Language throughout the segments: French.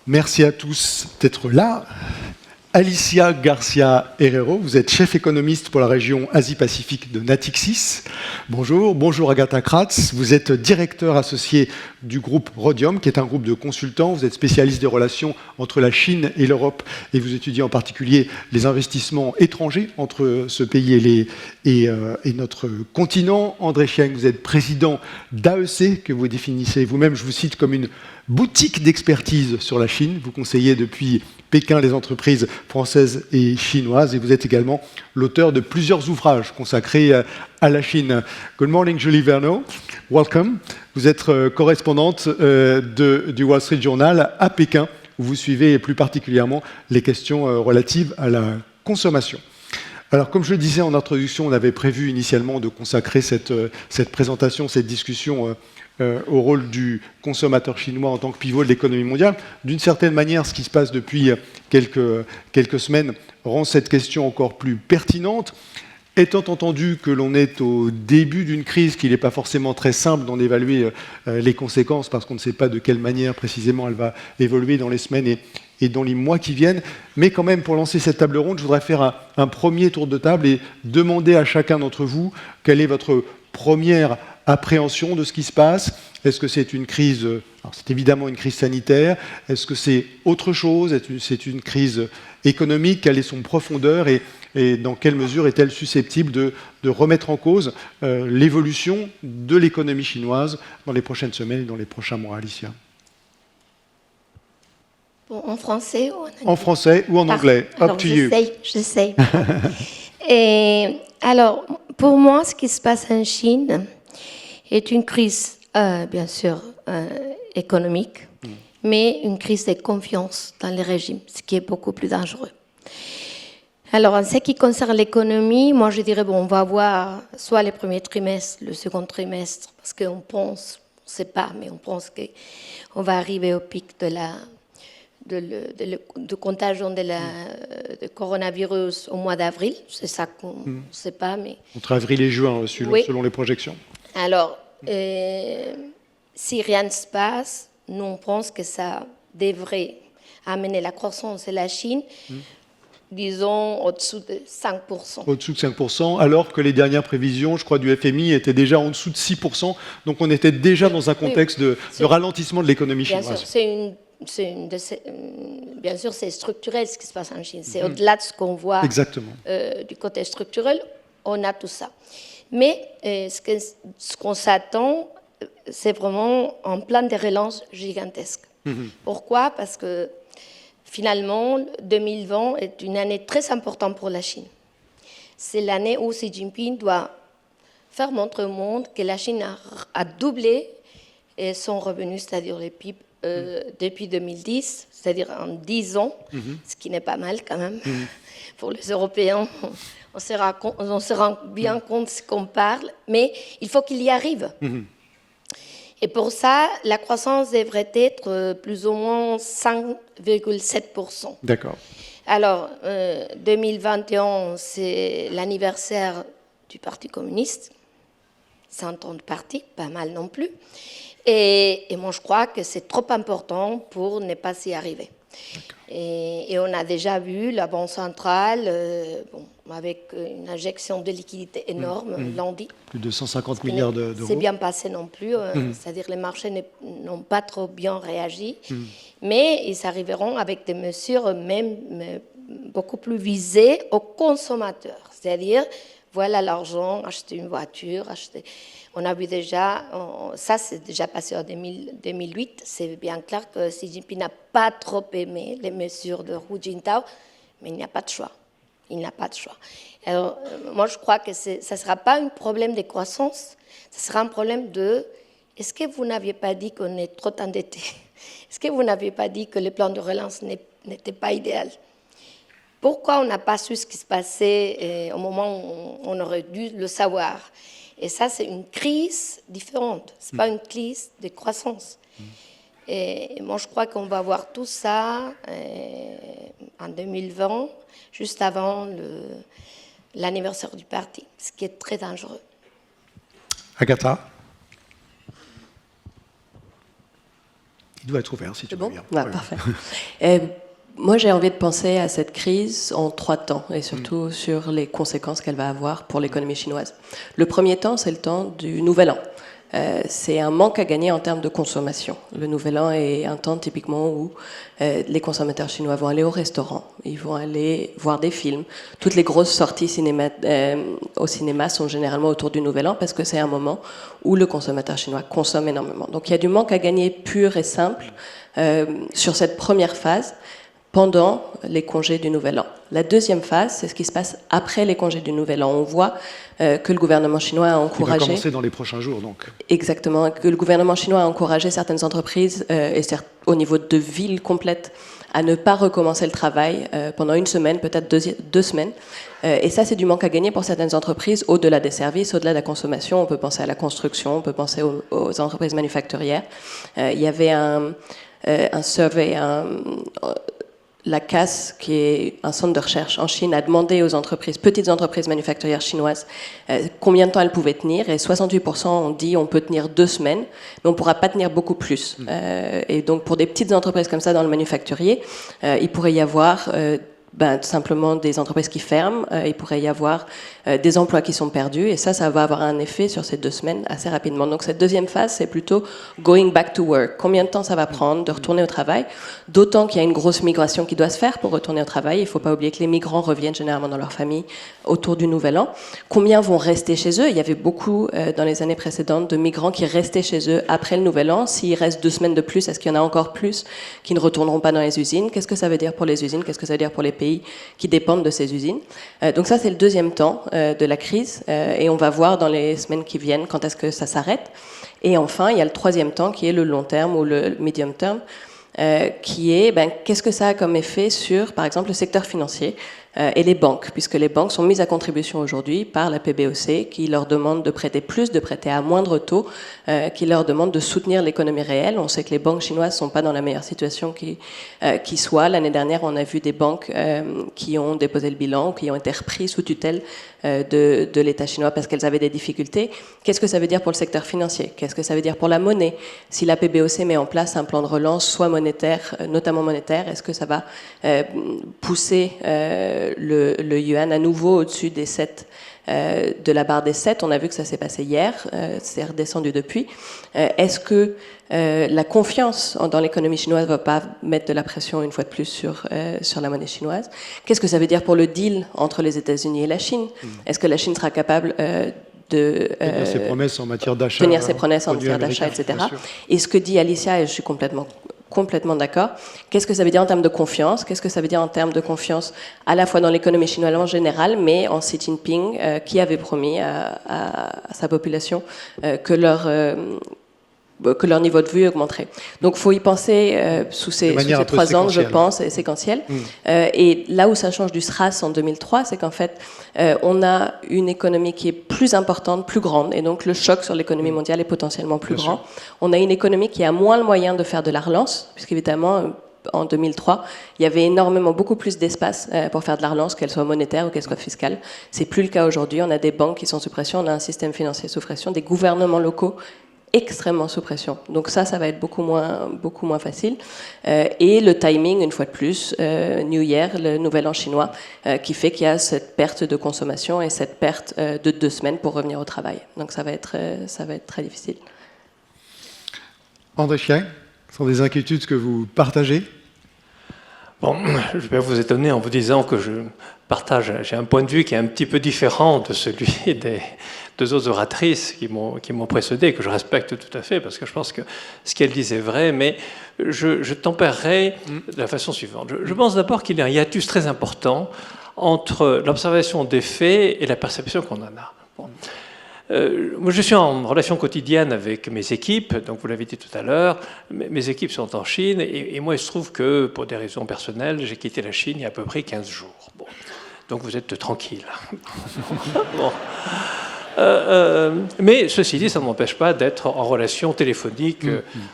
Merci à tous d'être là. Alicia Garcia Herrero, vous êtes chef économiste pour la région Asie-Pacifique de Natixis. Bonjour. Bonjour Agatha Kratz, vous êtes directeur associé du groupe Rhodium, qui est un groupe de consultants. Vous êtes spécialiste des relations entre la Chine et l'Europe et vous étudiez en particulier les investissements étrangers entre ce pays et notre continent. André Chiang, vous êtes président d'AEC, que vous définissez vous-même, je vous cite, comme une boutique d'expertise sur la Chine. Vous conseillez depuis Pékin les entreprises françaises et chinoises et vous êtes également l'auteur de plusieurs ouvrages consacrés à la Chine. Good morning, Julie Verneau. Welcome. Vous êtes correspondante du Wall Street Journal à Pékin, où vous suivez plus particulièrement les questions relatives à la consommation. Alors, comme je le disais en introduction, on avait prévu initialement de consacrer cette présentation, cette discussion au rôle du consommateur chinois en tant que pivot de l'économie mondiale. D'une certaine manière, ce qui se passe depuis quelques semaines rend cette question encore plus pertinente, étant entendu que l'on est au début d'une crise, qu'il n'est pas forcément très simple d'en évaluer les conséquences, parce qu'on ne sait pas de quelle manière précisément elle va évoluer dans les semaines et dans les mois qui viennent. Mais quand même, pour lancer cette table ronde, je voudrais faire un premier tour de table et demander à chacun d'entre vous quelle est votre première appréhension de ce qui se passe. Est-ce que c'est une crise, alors c'est évidemment une crise sanitaire, est-ce que c'est autre chose, est-ce que c'est une crise économique, quelle est son profondeur et dans quelle mesure est-elle susceptible de remettre en cause l'évolution de l'économie chinoise dans les prochaines semaines et dans les prochains mois, Alicia? Bon, en français ou en anglais? En français ou en anglais, up to you. J'essaye. Et alors, pour moi, ce qui se passe en Chine est une crise, bien sûr, économique, mais une crise de confiance dans le régime, ce qui est beaucoup plus dangereux. Alors, en ce qui concerne l'économie, moi, je dirais, bon, on va voir soit le premier trimestre, le second trimestre, parce qu'on pense, on ne sait pas, mais on pense qu'on va arriver au pic de contagion de coronavirus au mois d'avril. C'est ça qu'on ne sait pas. Mais... Entre avril et juin, selon les projections. Alors, si rien ne se passe, nous, on pense que ça devrait amener la croissance de la Chine, disons, au-dessous de 5%. Au-dessous de 5%, alors que les dernières prévisions, je crois, du FMI étaient déjà en dessous de 6%. Donc on était déjà dans un contexte de ralentissement de l'économie chinoise. Bien sûr, c'est structurel ce qui se passe en Chine. C'est au-delà de ce qu'on voit. Exactement. Du côté structurel, on a tout ça. Mais ce qu'on s'attend, c'est vraiment un plan de relance gigantesque. Pourquoi? Parce que finalement, 2020 est une année très importante pour la Chine. C'est l'année où Xi Jinping doit faire montrer au monde que la Chine a doublé son revenu, c'est-à-dire le PIB, depuis 2010, c'est-à-dire en 10 ans, ce qui n'est pas mal quand même. Pour les Européens, on se rend bien compte de ce qu'on parle, mais il faut qu'il y arrive. Et pour ça, la croissance devrait être plus ou moins 5,7%. D'accord. Alors, 2021, c'est l'anniversaire du Parti communiste. 100 ans de parti, pas mal non plus. Et moi, je crois que c'est trop important pour ne pas y arriver. Et on a déjà vu la Banque centrale, avec une injection de liquidités énorme, lundi. Plus de 150 milliards d'euros. C'est bien passé non plus, c'est-à-dire les marchés n'ont pas trop bien réagi, mais ils arriveront avec des mesures même beaucoup plus visées aux consommateurs. C'est-à-dire, voilà l'argent, acheter une voiture, acheter... On a vu déjà, ça c'est déjà passé en 2008, c'est bien clair que Xi Jinping n'a pas trop aimé les mesures de Hu Jintao, mais il n'y a pas de choix. Il n'a pas de choix. Alors, moi je crois que ça ne sera pas un problème de croissance, ce sera un problème de, est-ce que vous n'aviez pas dit qu'on est trop endetté? Est-ce que vous n'aviez pas dit que le plan de relance n'était pas idéal? Pourquoi on n'a pas su ce qui se passait au moment où on aurait dû le savoir? Et ça, c'est une crise différente. Ce n'est pas une crise de croissance. Et moi, je crois qu'on va voir tout ça en 2020, juste avant l'anniversaire du parti, ce qui est très dangereux. Agatha? doit être ouvert, si tu veux bien. Parfait. Moi, j'ai envie de penser à cette crise en 3 temps, et surtout sur les conséquences qu'elle va avoir pour l'économie chinoise. Le premier temps, c'est le temps du Nouvel An. C'est un manque à gagner en termes de consommation. Le Nouvel An est un temps typiquement où les consommateurs chinois vont aller au restaurant, ils vont aller voir des films. Toutes les grosses sorties au cinéma sont généralement autour du Nouvel An parce que c'est un moment où le consommateur chinois consomme énormément. Donc il y a du manque à gagner pur et simple sur cette première phase pendant les congés du Nouvel An. La deuxième phase, c'est ce qui se passe après les congés du Nouvel An. On voit que le gouvernement chinois a encouragé... Il va commencer dans les prochains jours, donc. Exactement, que le gouvernement chinois a encouragé certaines entreprises, et au niveau de villes complètes, à ne pas recommencer le travail pendant 1 semaine, peut-être 2 semaines. Et ça, c'est du manque à gagner pour certaines entreprises, au-delà des services, au-delà de la consommation. On peut penser à la construction, on peut penser aux entreprises manufacturières. Il y avait un survey... La CAS, qui est un centre de recherche en Chine, a demandé aux petites entreprises manufacturières chinoises combien de temps elles pouvaient tenir, et 68% ont dit on peut tenir 2 semaines, mais on ne pourra pas tenir beaucoup plus. Et donc pour des petites entreprises comme ça dans le manufacturier, il pourrait y avoir simplement des entreprises qui ferment, il pourrait y avoir des emplois qui sont perdus, et ça va avoir un effet sur ces 2 semaines assez rapidement. Donc cette deuxième phase, c'est plutôt going back to work. Combien de temps ça va prendre de retourner au travail, d'autant qu'il y a une grosse migration qui doit se faire pour retourner au travail. Il ne faut pas oublier que les migrants reviennent généralement dans leur famille autour du Nouvel An. Combien vont rester chez eux? Il y avait beaucoup, dans les années précédentes, de migrants qui restaient chez eux après le Nouvel An. S'il reste 2 semaines de plus, est-ce qu'il y en a encore plus qui ne retourneront pas dans les usines? Qu'est-ce que ça veut dire pour les usines? Qu'est-ce que ça veut dire pour les pays qui dépendent de ces usines? Donc ça, c'est le deuxième temps de la crise, et on va voir dans les semaines qui viennent quand est-ce que ça s'arrête. Et enfin, il y a le troisième temps qui est le long terme ou le medium term, qui est qu'est-ce que ça a comme effet sur, par exemple, le secteur financier et les banques, puisque les banques sont mises à contribution aujourd'hui par la PBOC, qui leur demande de prêter plus, de prêter à moindre taux, qui leur demande de soutenir l'économie réelle. On sait que les banques chinoises ne sont pas dans la meilleure situation qui soit. L'année dernière, on a vu des banques qui ont déposé le bilan, qui ont été reprises sous tutelle de l'État chinois parce qu'elles avaient des difficultés. Qu'est-ce que ça veut dire pour le secteur financier? Qu'est-ce que ça veut dire pour la monnaie? Si la PBOC met en place un plan de relance, soit monétaire, notamment monétaire, est-ce que ça va pousser le yuan à nouveau au-dessus des 7, de la barre des 7? On a vu que ça s'est passé hier, c'est redescendu depuis. Est-ce que la confiance dans l'économie chinoise ne va pas mettre de la pression une fois de plus sur la monnaie chinoise? Qu'est-ce que ça veut dire pour le deal entre les États-Unis et la Chine? Est-ce que la Chine sera capable de tenir ses promesses en matière d'achat, etc. Et ce que dit Alicia, et je suis complètement d'accord. Qu'est-ce que ça veut dire en termes de confiance? Qu'est-ce que ça veut dire en termes de confiance à la fois dans l'économie chinoise en général, mais en Xi Jinping, qui avait promis à sa population que leur niveau de vie augmenterait. Donc il faut y penser sous ces 3 ans, je pense, et séquentiel. Et là où ça change du SRAS en 2003, c'est qu'en fait, on a une économie qui est plus importante, plus grande, et donc le choc sur l'économie mondiale est potentiellement plus grand. On a une économie qui a moins le moyen de faire de la relance, puisqu'évidemment, en 2003, il y avait beaucoup plus d'espace pour faire de la relance, qu'elle soit monétaire ou qu'elle soit fiscale. C'est plus le cas aujourd'hui. On a des banques qui sont sous pression, on a un système financier sous pression, des gouvernements locaux extrêmement sous pression. Donc ça va être beaucoup moins facile. Et le timing, une fois de plus, New Year, le Nouvel An chinois, qui fait qu'il y a cette perte de consommation et cette perte de 2 semaines pour revenir au travail. Donc ça va être très difficile. André Chien, ce sont des inquiétudes que vous partagez? Bon, je vais vous étonner en vous disant que j'ai un point de vue qui est un petit peu différent de celui des 2 autres oratrices qui m'ont précédé, que je respecte tout à fait, parce que je pense que ce qu'elles disent est vrai, mais je tempérerai de la façon suivante. Je pense d'abord qu'il y a un hiatus très important entre l'observation des faits et la perception qu'on en a. Bon. Moi, je suis en relation quotidienne avec mes équipes, donc vous l'avez dit tout à l'heure, mes équipes sont en Chine, et moi, il se trouve que, pour des raisons personnelles, j'ai quitté la Chine il y a à peu près 15 jours. Bon. Donc vous êtes tranquille. Bon. Mais ceci dit, ça ne m'empêche pas d'être en relation téléphonique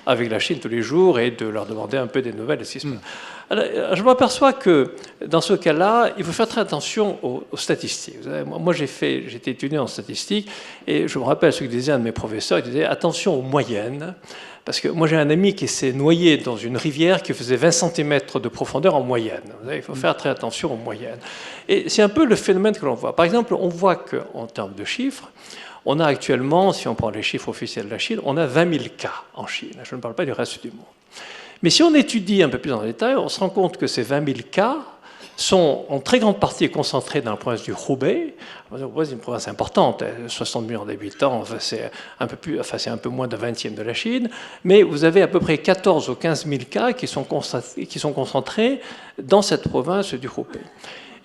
avec la Chine tous les jours et de leur demander un peu des nouvelles de ce qui se passe. Alors, je m'aperçois que dans ce cas-là, il faut faire très attention aux statistiques. Vous savez, moi, j'étais étudiant en statistiques et je me rappelle ce que disait un de mes professeurs, il disait attention aux moyennes, Parce que moi, j'ai un ami qui s'est noyé dans une rivière qui faisait 20 cm de profondeur en moyenne. Il faut faire très attention aux moyennes. Et c'est un peu le phénomène que l'on voit. Par exemple, on voit qu'en termes de chiffres, on a actuellement, si on prend les chiffres officiels de la Chine, on a 20 000 cas en Chine. Je ne parle pas du reste du monde. Mais si on étudie un peu plus en détail, on se rend compte que ces 20 000 cas sont en très grande partie concentrés dans la province du Hubei. C'est une province importante, 60 millions d'habitants, c'est un peu moins d'un 20e de la Chine, mais vous avez à peu près 14 ou 15 000 cas qui sont concentrés dans cette province du Hubei.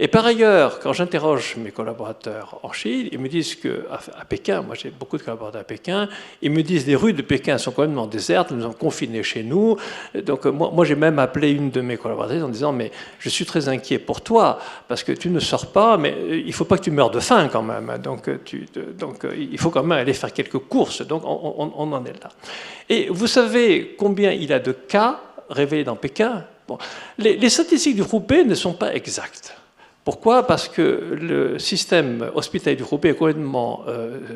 Et par ailleurs, quand j'interroge mes collaborateurs en Chine, ils me disent qu'à Pékin, moi j'ai beaucoup de collaborateurs à Pékin, ils me disent que les rues de Pékin sont complètement désertes, nous sommes confinés chez nous. Donc moi j'ai même appelé une de mes collaboratrices en disant « mais je suis très inquiet pour toi, parce que tu ne sors pas, mais il ne faut pas que tu meurs de faim quand même. Donc il faut quand même aller faire quelques courses. » Donc on en est là. Et vous savez combien il y a de cas révélés dans Pékin? Bon, les statistiques du Hubei ne sont pas exactes. Pourquoi? Parce que le système hospitalier du Hubei est complètement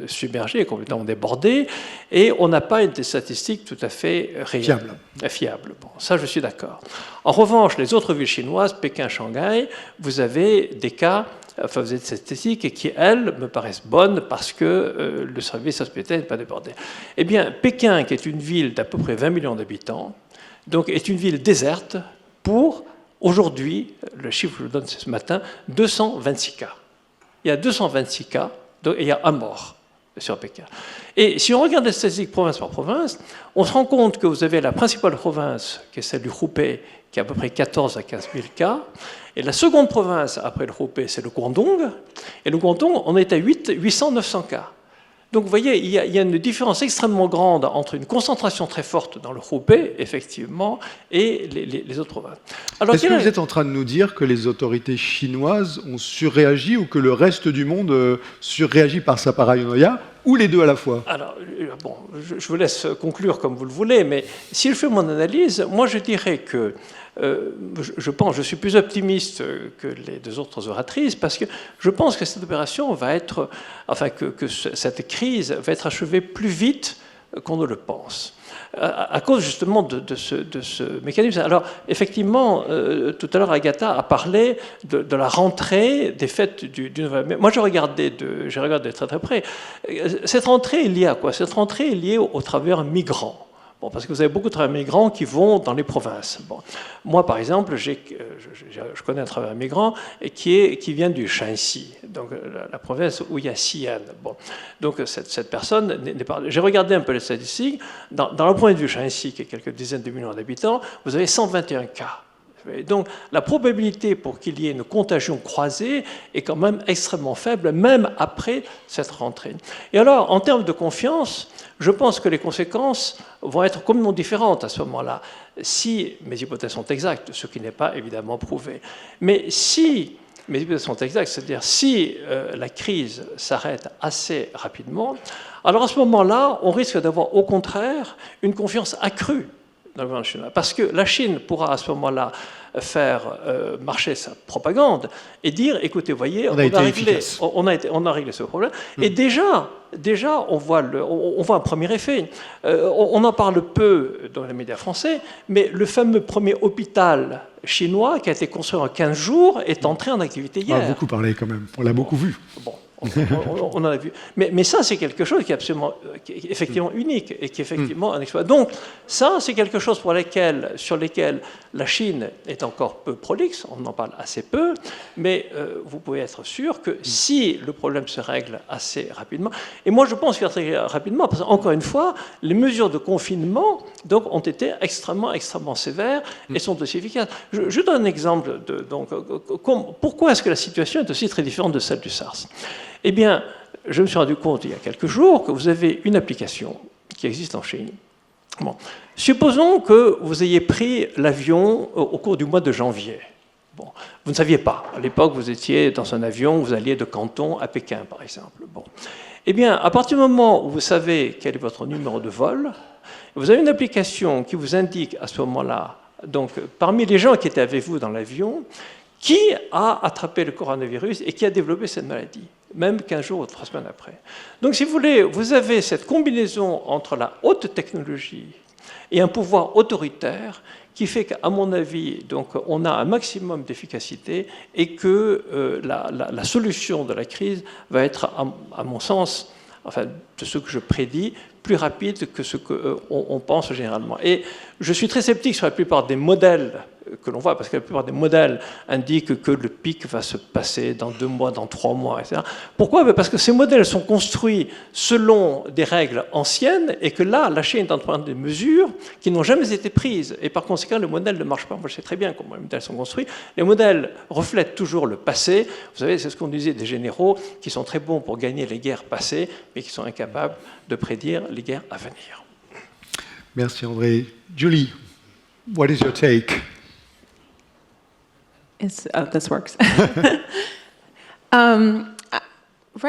submergé, complètement débordé, et on n'a pas des statistiques tout à fait réelles, fiables. Bon, ça, je suis d'accord. En revanche, les autres villes chinoises, Pékin, Shanghai, vous avez des cas, enfin, vous avez des statistiques qui, elles, me paraissent bonnes parce que le service hospitalier n'est pas débordé. Eh bien, Pékin, qui est une ville d'à peu près 20 millions d'habitants, donc est une ville déserte pour... Aujourd'hui, le chiffre que je vous donne ce matin, 226 cas. Il y a 226 cas, et il y a un mort sur Pékin. Et si on regarde les statistiques province par province, on se rend compte que vous avez la principale province, qui est celle du Hubei, qui a à peu près 14 à 15 000 cas. Et la seconde province, après le Hubei, c'est le Guangdong. Et le Guangdong, on est à 800-900 cas. Donc vous voyez, il y a une différence extrêmement grande entre une concentration très forte dans le Hubei, effectivement, et les autres provinces. Est-ce que vous êtes en train de nous dire que les autorités chinoises ont surréagi ou que le reste du monde surréagit par sa paranoïa, ou les deux à la fois? Alors, bon, je vous laisse conclure comme vous le voulez, mais si je fais mon analyse, moi je dirais que je suis plus optimiste que les deux autres oratrices parce que je pense que cette opération va être, enfin que cette crise va être achevée plus vite qu'on ne le pense. À cause justement de ce mécanisme. Alors, effectivement, tout à l'heure, Agatha a parlé de la rentrée des fêtes du Nouvel An. Mais moi, j'ai regardé très très près. Cette rentrée est liée à quoi? Cette rentrée est liée aux travailleurs migrants. Bon, parce que vous avez beaucoup de travailleurs migrants qui vont dans les provinces. Bon. Moi, par exemple, je connais un travailleur migrant qui vient du Shanxi, donc la province où il y a Xi'an. Bon. Donc cette personne n'est pas... J'ai regardé un peu les statistiques. Dans la province du Shanxi, qui est quelques dizaines de millions d'habitants, vous avez 121 cas. Donc la probabilité pour qu'il y ait une contagion croisée est quand même extrêmement faible, même après cette rentrée. Et alors, en termes de confiance, je pense que les conséquences vont être complètement différentes à ce moment-là. Si mes hypothèses sont exactes, ce qui n'est pas évidemment prouvé, mais si mes hypothèses sont exactes, c'est-à-dire si la crise s'arrête assez rapidement, alors à ce moment-là, on risque d'avoir au contraire une confiance accrue dans le gouvernement chinois. Parce que la Chine pourra à ce moment-là faire marcher sa propagande et dire, écoutez, vous voyez, on a réglé ce problème. Et déjà on voit un premier effet. On en parle peu dans les médias français, mais le fameux premier hôpital chinois qui a été construit en 15 jours est entré en activité hier. On a beaucoup parlé quand même, on l'a beaucoup vu. Bon. On en a vu. Mais ça, c'est quelque chose qui est absolument, effectivement unique et qui est effectivement un exploit. Donc, ça, c'est quelque chose sur lequel la Chine est encore peu prolixe, on en parle assez peu, mais vous pouvez être sûr que si le problème se règle assez rapidement, et moi je pense qu'il va se régler rapidement, parce qu'encore une fois, les mesures de confinement donc, ont été extrêmement sévères et sont aussi efficaces. Je donne un exemple. Pourquoi est-ce que la situation est aussi très différente de celle du SARS? Eh bien, je me suis rendu compte il y a quelques jours que vous avez une application qui existe en Chine. Bon. Supposons que vous ayez pris l'avion au cours du mois de janvier. Bon. Vous ne saviez pas. À l'époque, vous étiez dans un avion, vous alliez de Canton à Pékin, par exemple. Bon. Eh bien, à partir du moment où vous savez quel est votre numéro de vol, vous avez une application qui vous indique à ce moment-là, donc parmi les gens qui étaient avec vous dans l'avion, qui a attrapé le coronavirus et qui a développé cette maladie, même 15 jours ou 3 semaines après. Donc, si vous voulez, vous avez cette combinaison entre la haute technologie et un pouvoir autoritaire qui fait qu'à mon avis, donc, on a un maximum d'efficacité et que la solution de la crise va être, à mon sens, enfin, de ce que je prédis, plus rapide que ce qu'on pense généralement. Et je suis très sceptique sur la plupart des modèles que l'on voit, parce que la plupart des modèles indiquent que le pic va se passer dans 2 mois, dans 3 mois, etc. Pourquoi? Parce que ces modèles sont construits selon des règles anciennes et que là, la Chine est en train de prendre des mesures qui n'ont jamais été prises. Et par conséquent, le modèle ne marche pas. Moi, je sais très bien comment les modèles sont construits. Les modèles reflètent toujours le passé. Vous savez, c'est ce qu'on disait des généraux qui sont très bons pour gagner les guerres passées, mais qui sont incapables de prédire les guerres à venir. Merci André. Julie, what is your take? This works. Right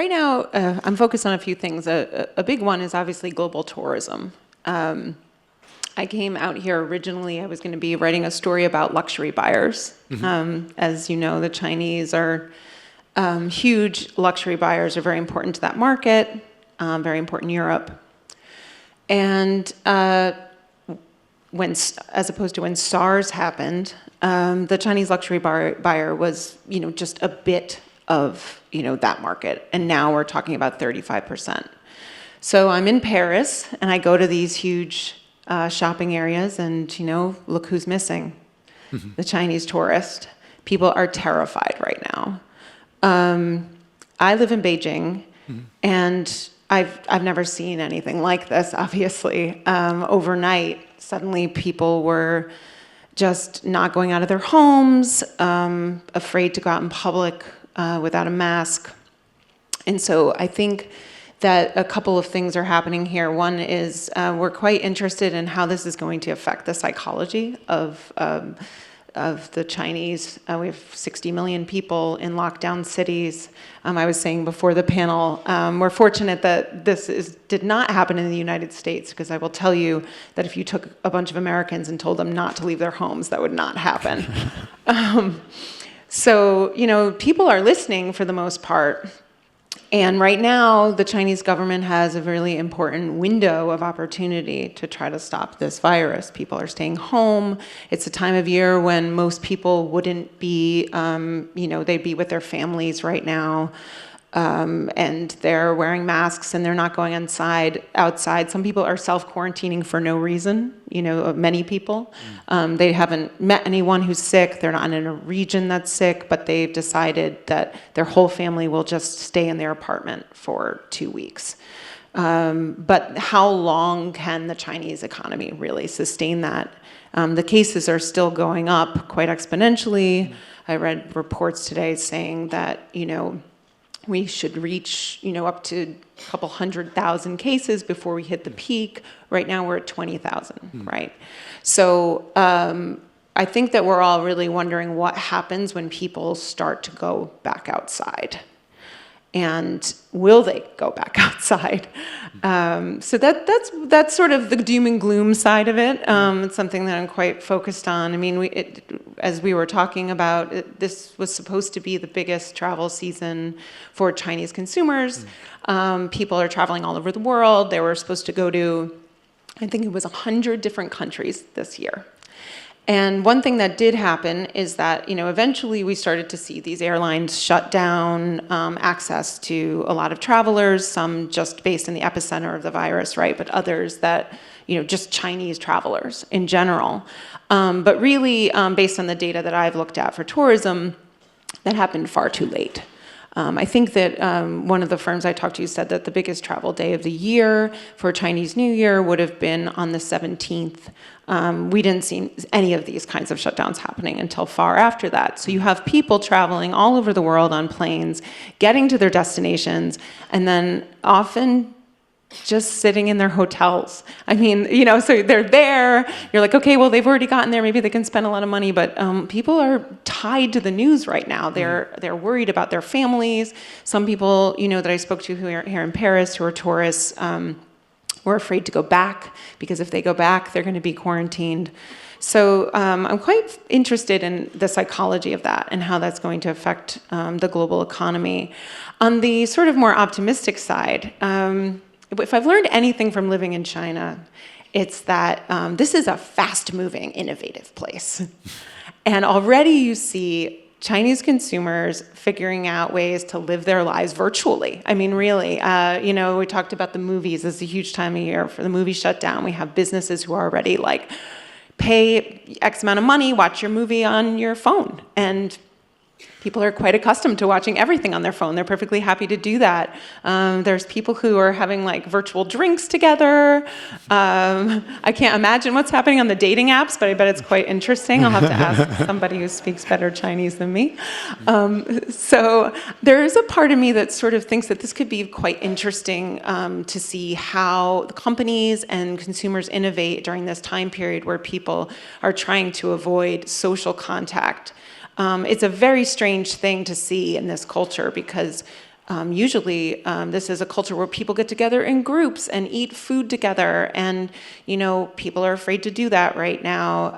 now, I'm focused on a few things. A big one is obviously global tourism. I came out here originally, I was going to be writing a story about luxury buyers. As you know, the Chinese are huge luxury buyers, are very important to that market, very important in Europe. And as opposed to when SARS happened, the Chinese luxury buyer was, just a bit of, that market. And now we're talking about 35%. So I'm in Paris, and I go to these huge shopping areas, and, look who's missing. The Chinese tourist. People are terrified right now. I live in Beijing, and I've never seen anything like this, obviously. Overnight, suddenly people were just not going out of their homes, afraid to go out in public without a mask. And so I think that a couple of things are happening here. One is we're quite interested in how this is going to affect the psychology of the Chinese. We have 60 million people in lockdown cities. I was saying before the panel, we're fortunate that this did not happen in the United States, because I will tell you that if you took a bunch of Americans and told them not to leave their homes, that would not happen. So, people are listening for the most part. And right now, the Chinese government has a really important window of opportunity to try to stop this virus. People are staying home. It's a time of year when most people wouldn't be, they'd be with their families right now. And they're wearing masks and they're not going outside. Some people are self-quarantining for no reason, many people. They haven't met anyone who's sick. They're not in a region that's sick, but they've decided that their whole family will just stay in their apartment for 2 weeks. But how long can the Chinese economy really sustain that? The cases are still going up quite exponentially. I read reports today saying that, we should reach, up to a couple 100,000 cases before we hit the peak. Right now we're at 20,000, right? So I think that we're all really wondering what happens when people start to go back outside. And will they go back outside? So that's sort of the doom and gloom side of it. It's something that I'm quite focused on. I mean, as we were talking about, this was supposed to be the biggest travel season for Chinese consumers. People are traveling all over the world. They were supposed to go to, I think it was 100 different countries this year. And one thing that did happen is that, eventually we started to see these airlines shut down access to a lot of travelers, some just based in the epicenter of the virus, right? But others that, just Chinese travelers in general. But really, based on the data that I've looked at for tourism, that happened far too late. I think that one of the firms I talked to said that the biggest travel day of the year for Chinese New Year would have been on the 17th. We didn't see any of these kinds of shutdowns happening until far after that. So you have people traveling all over the world on planes, getting to their destinations, and then often just sitting in their hotels. I mean, so they're there, you're like, okay, well, they've already gotten there, maybe they can spend a lot of money, but people are tied to the news right now. They're worried about their families. Some people, that I spoke to who are here in Paris, who are tourists, were afraid to go back, because if they go back, they're going to be quarantined. So I'm quite interested in the psychology of that and how that's going to affect the global economy. On the sort of more optimistic side, if I've learned anything from living in China, It's that this is a fast-moving, innovative place. And already you see Chinese consumers figuring out ways to live their lives virtually. I mean, really, we talked about the movies. This is a huge time of year for the movie shutdown. We have businesses who are already like, pay X amount of money, watch your movie on your phone. And people are quite accustomed to watching everything on their phone. They're perfectly happy to do that. There's people who are having like virtual drinks together. I can't imagine what's happening on the dating apps, but I bet it's quite interesting. I'll have to ask somebody who speaks better Chinese than me. So there is a part of me that sort of thinks that this could be quite interesting to see how the companies and consumers innovate during this time period where people are trying to avoid social contact. It's a very strange thing to see in this culture because usually this is a culture where people get together in groups and eat food together, and people are afraid to do that right now.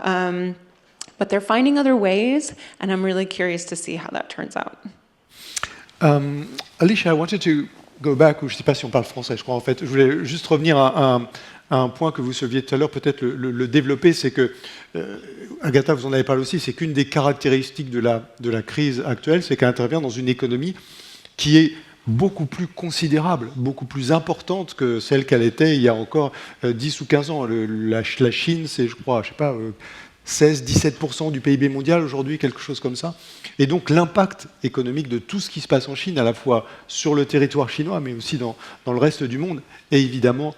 But they're finding other ways, and I'm really curious to see how that turns out. Alicia, I wanted to go back, ou je ne sais pas si on parle français, je crois en fait. Je voulais juste revenir à un point que vous souleviez tout à l'heure, peut-être le développer, c'est que, Agatha, vous en avez parlé aussi, c'est qu'une des caractéristiques de la crise actuelle, c'est qu'elle intervient dans une économie qui est beaucoup plus considérable, beaucoup plus importante que celle qu'elle était il y a encore 10 ou 15 ans. La Chine, c'est, je crois, 16-17% du PIB mondial aujourd'hui, quelque chose comme ça. Et donc l'impact économique de tout ce qui se passe en Chine, à la fois sur le territoire chinois, mais aussi dans le reste du monde, est évidemment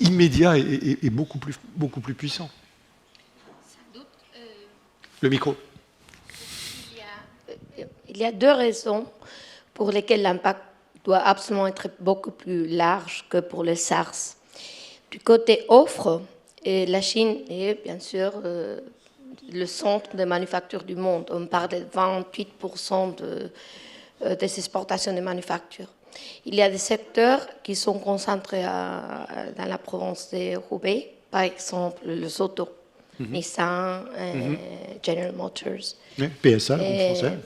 immédiat et beaucoup plus puissant. Le micro. Il y a deux raisons pour lesquelles l'impact doit absolument être beaucoup plus large que pour le SARS. Du côté offre, la Chine est bien sûr le centre de manufacture du monde. On parle de 28% des exportations de manufactures. Il y a des secteurs qui sont concentrés dans la province de Hubei, par exemple les autos, Nissan, General Motors. Oui, PSA en français.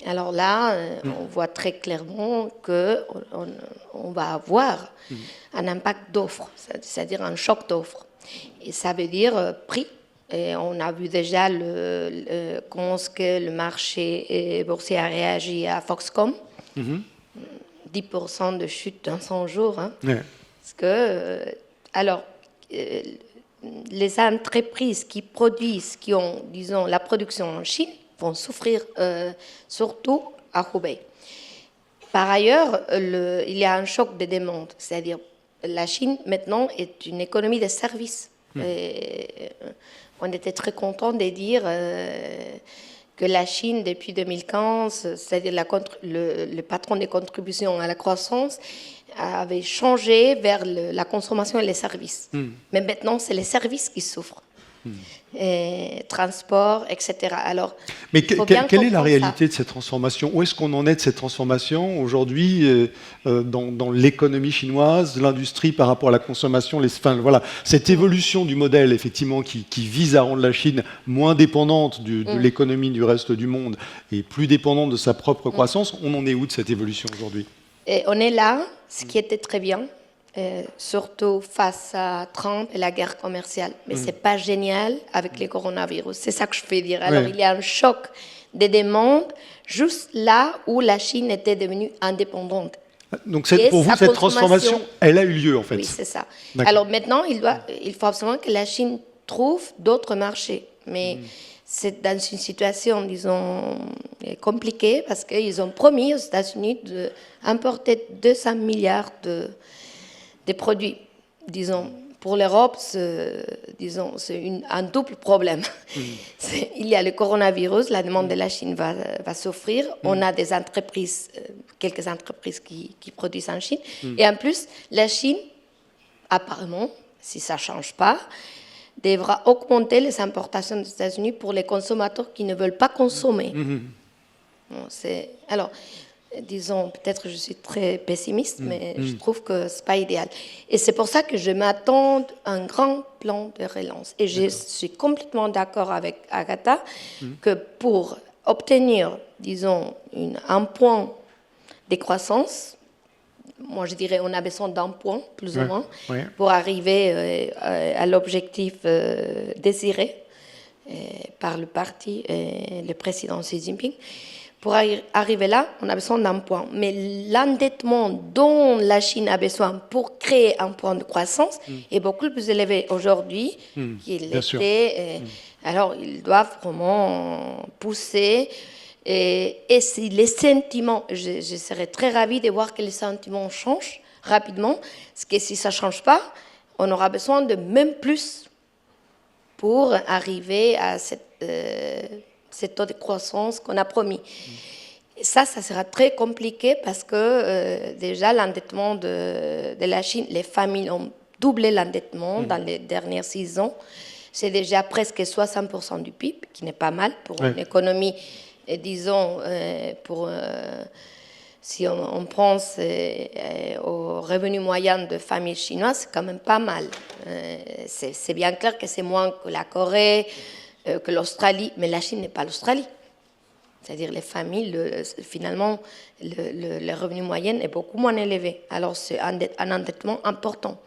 Alors là, on voit très clairement qu'on va avoir un impact d'offre, c'est-à-dire un choc d'offre. Et ça veut dire prix. Et on a vu déjà comment est-ce que le marché boursier a réagi à Foxconn. 10% de chute dans 100 jours. Hein. Ouais. Parce que, les entreprises qui produisent, qui ont, disons, la production en Chine, vont souffrir surtout à Hubei. Par ailleurs, il y a un choc de demande, c'est-à-dire la Chine maintenant est une économie de services. Et, on était très contents de dire que la Chine, depuis 2015, c'est-à-dire le patron des contributions à la croissance, avait changé vers la consommation et les services. Mais maintenant, c'est les services qui souffrent. Et transport, etc. Alors, mais quelle est la réalité de cette transformation? Où est-ce qu'on en est de cette transformation aujourd'hui dans l'économie chinoise, l'industrie par rapport à la consommation, voilà, cette évolution du modèle effectivement qui vise à rendre la Chine moins dépendante de l'économie du reste du monde et plus dépendante de sa propre croissance. On en est où de cette évolution aujourd'hui? Et on est là, ce qui était très bien. Surtout face à Trump et la guerre commerciale. Mais ce n'est pas génial avec le coronavirus. C'est ça que je veux dire. Alors, il y a un choc des demandes juste là où la Chine était devenue indépendante. Donc, pour vous, cette transformation, elle a eu lieu, en fait. Oui, c'est ça. Alors maintenant, il faut absolument que la Chine trouve d'autres marchés. Mais c'est dans une situation, disons, compliquée parce qu'ils ont promis aux États-Unis d'importer 200 milliards des produits. Disons, pour l'Europe, c'est un double problème. Il y a le coronavirus, la demande de la Chine va souffrir. On a des entreprises, quelques entreprises qui produisent en Chine. Et en plus, la Chine, apparemment, si ça ne change pas, devra augmenter les importations des États-Unis pour les consommateurs qui ne veulent pas consommer. Alors, disons, peut-être je suis très pessimiste, mais je trouve que ce n'est pas idéal. Et c'est pour ça que je m'attends à un grand plan de relance. Et je suis complètement d'accord avec Agatha que pour obtenir, disons, un point de croissance moi je dirais on a besoin d'un point, plus ou moins, ouais. pour arriver à l'objectif désiré par le parti et le président Xi Jinping. Pour arriver là, on a besoin d'un point. Mais l'endettement dont la Chine a besoin pour créer un point de croissance est beaucoup plus élevé aujourd'hui qu'il était. Alors, ils doivent vraiment pousser. Et si les sentiments, je serais très ravie de voir que les sentiments changent rapidement, parce que si ça ne change pas, on aura besoin de même plus pour arriver à cette taux de croissance qu'on a promis. Et ça sera très compliqué parce que déjà l'endettement de la Chine, les familles ont doublé l'endettement dans les dernières 6 ans. C'est déjà presque 60% du PIB, qui n'est pas mal pour une économie, et disons, si on pense au revenu moyen de familles chinoises, c'est quand même pas mal. C'est bien clair que c'est moins que la Corée, que l'Australie, mais la Chine n'est pas l'Australie. C'est-à-dire les familles, finalement, le revenu moyen est beaucoup moins élevé. Alors c'est un endettement important.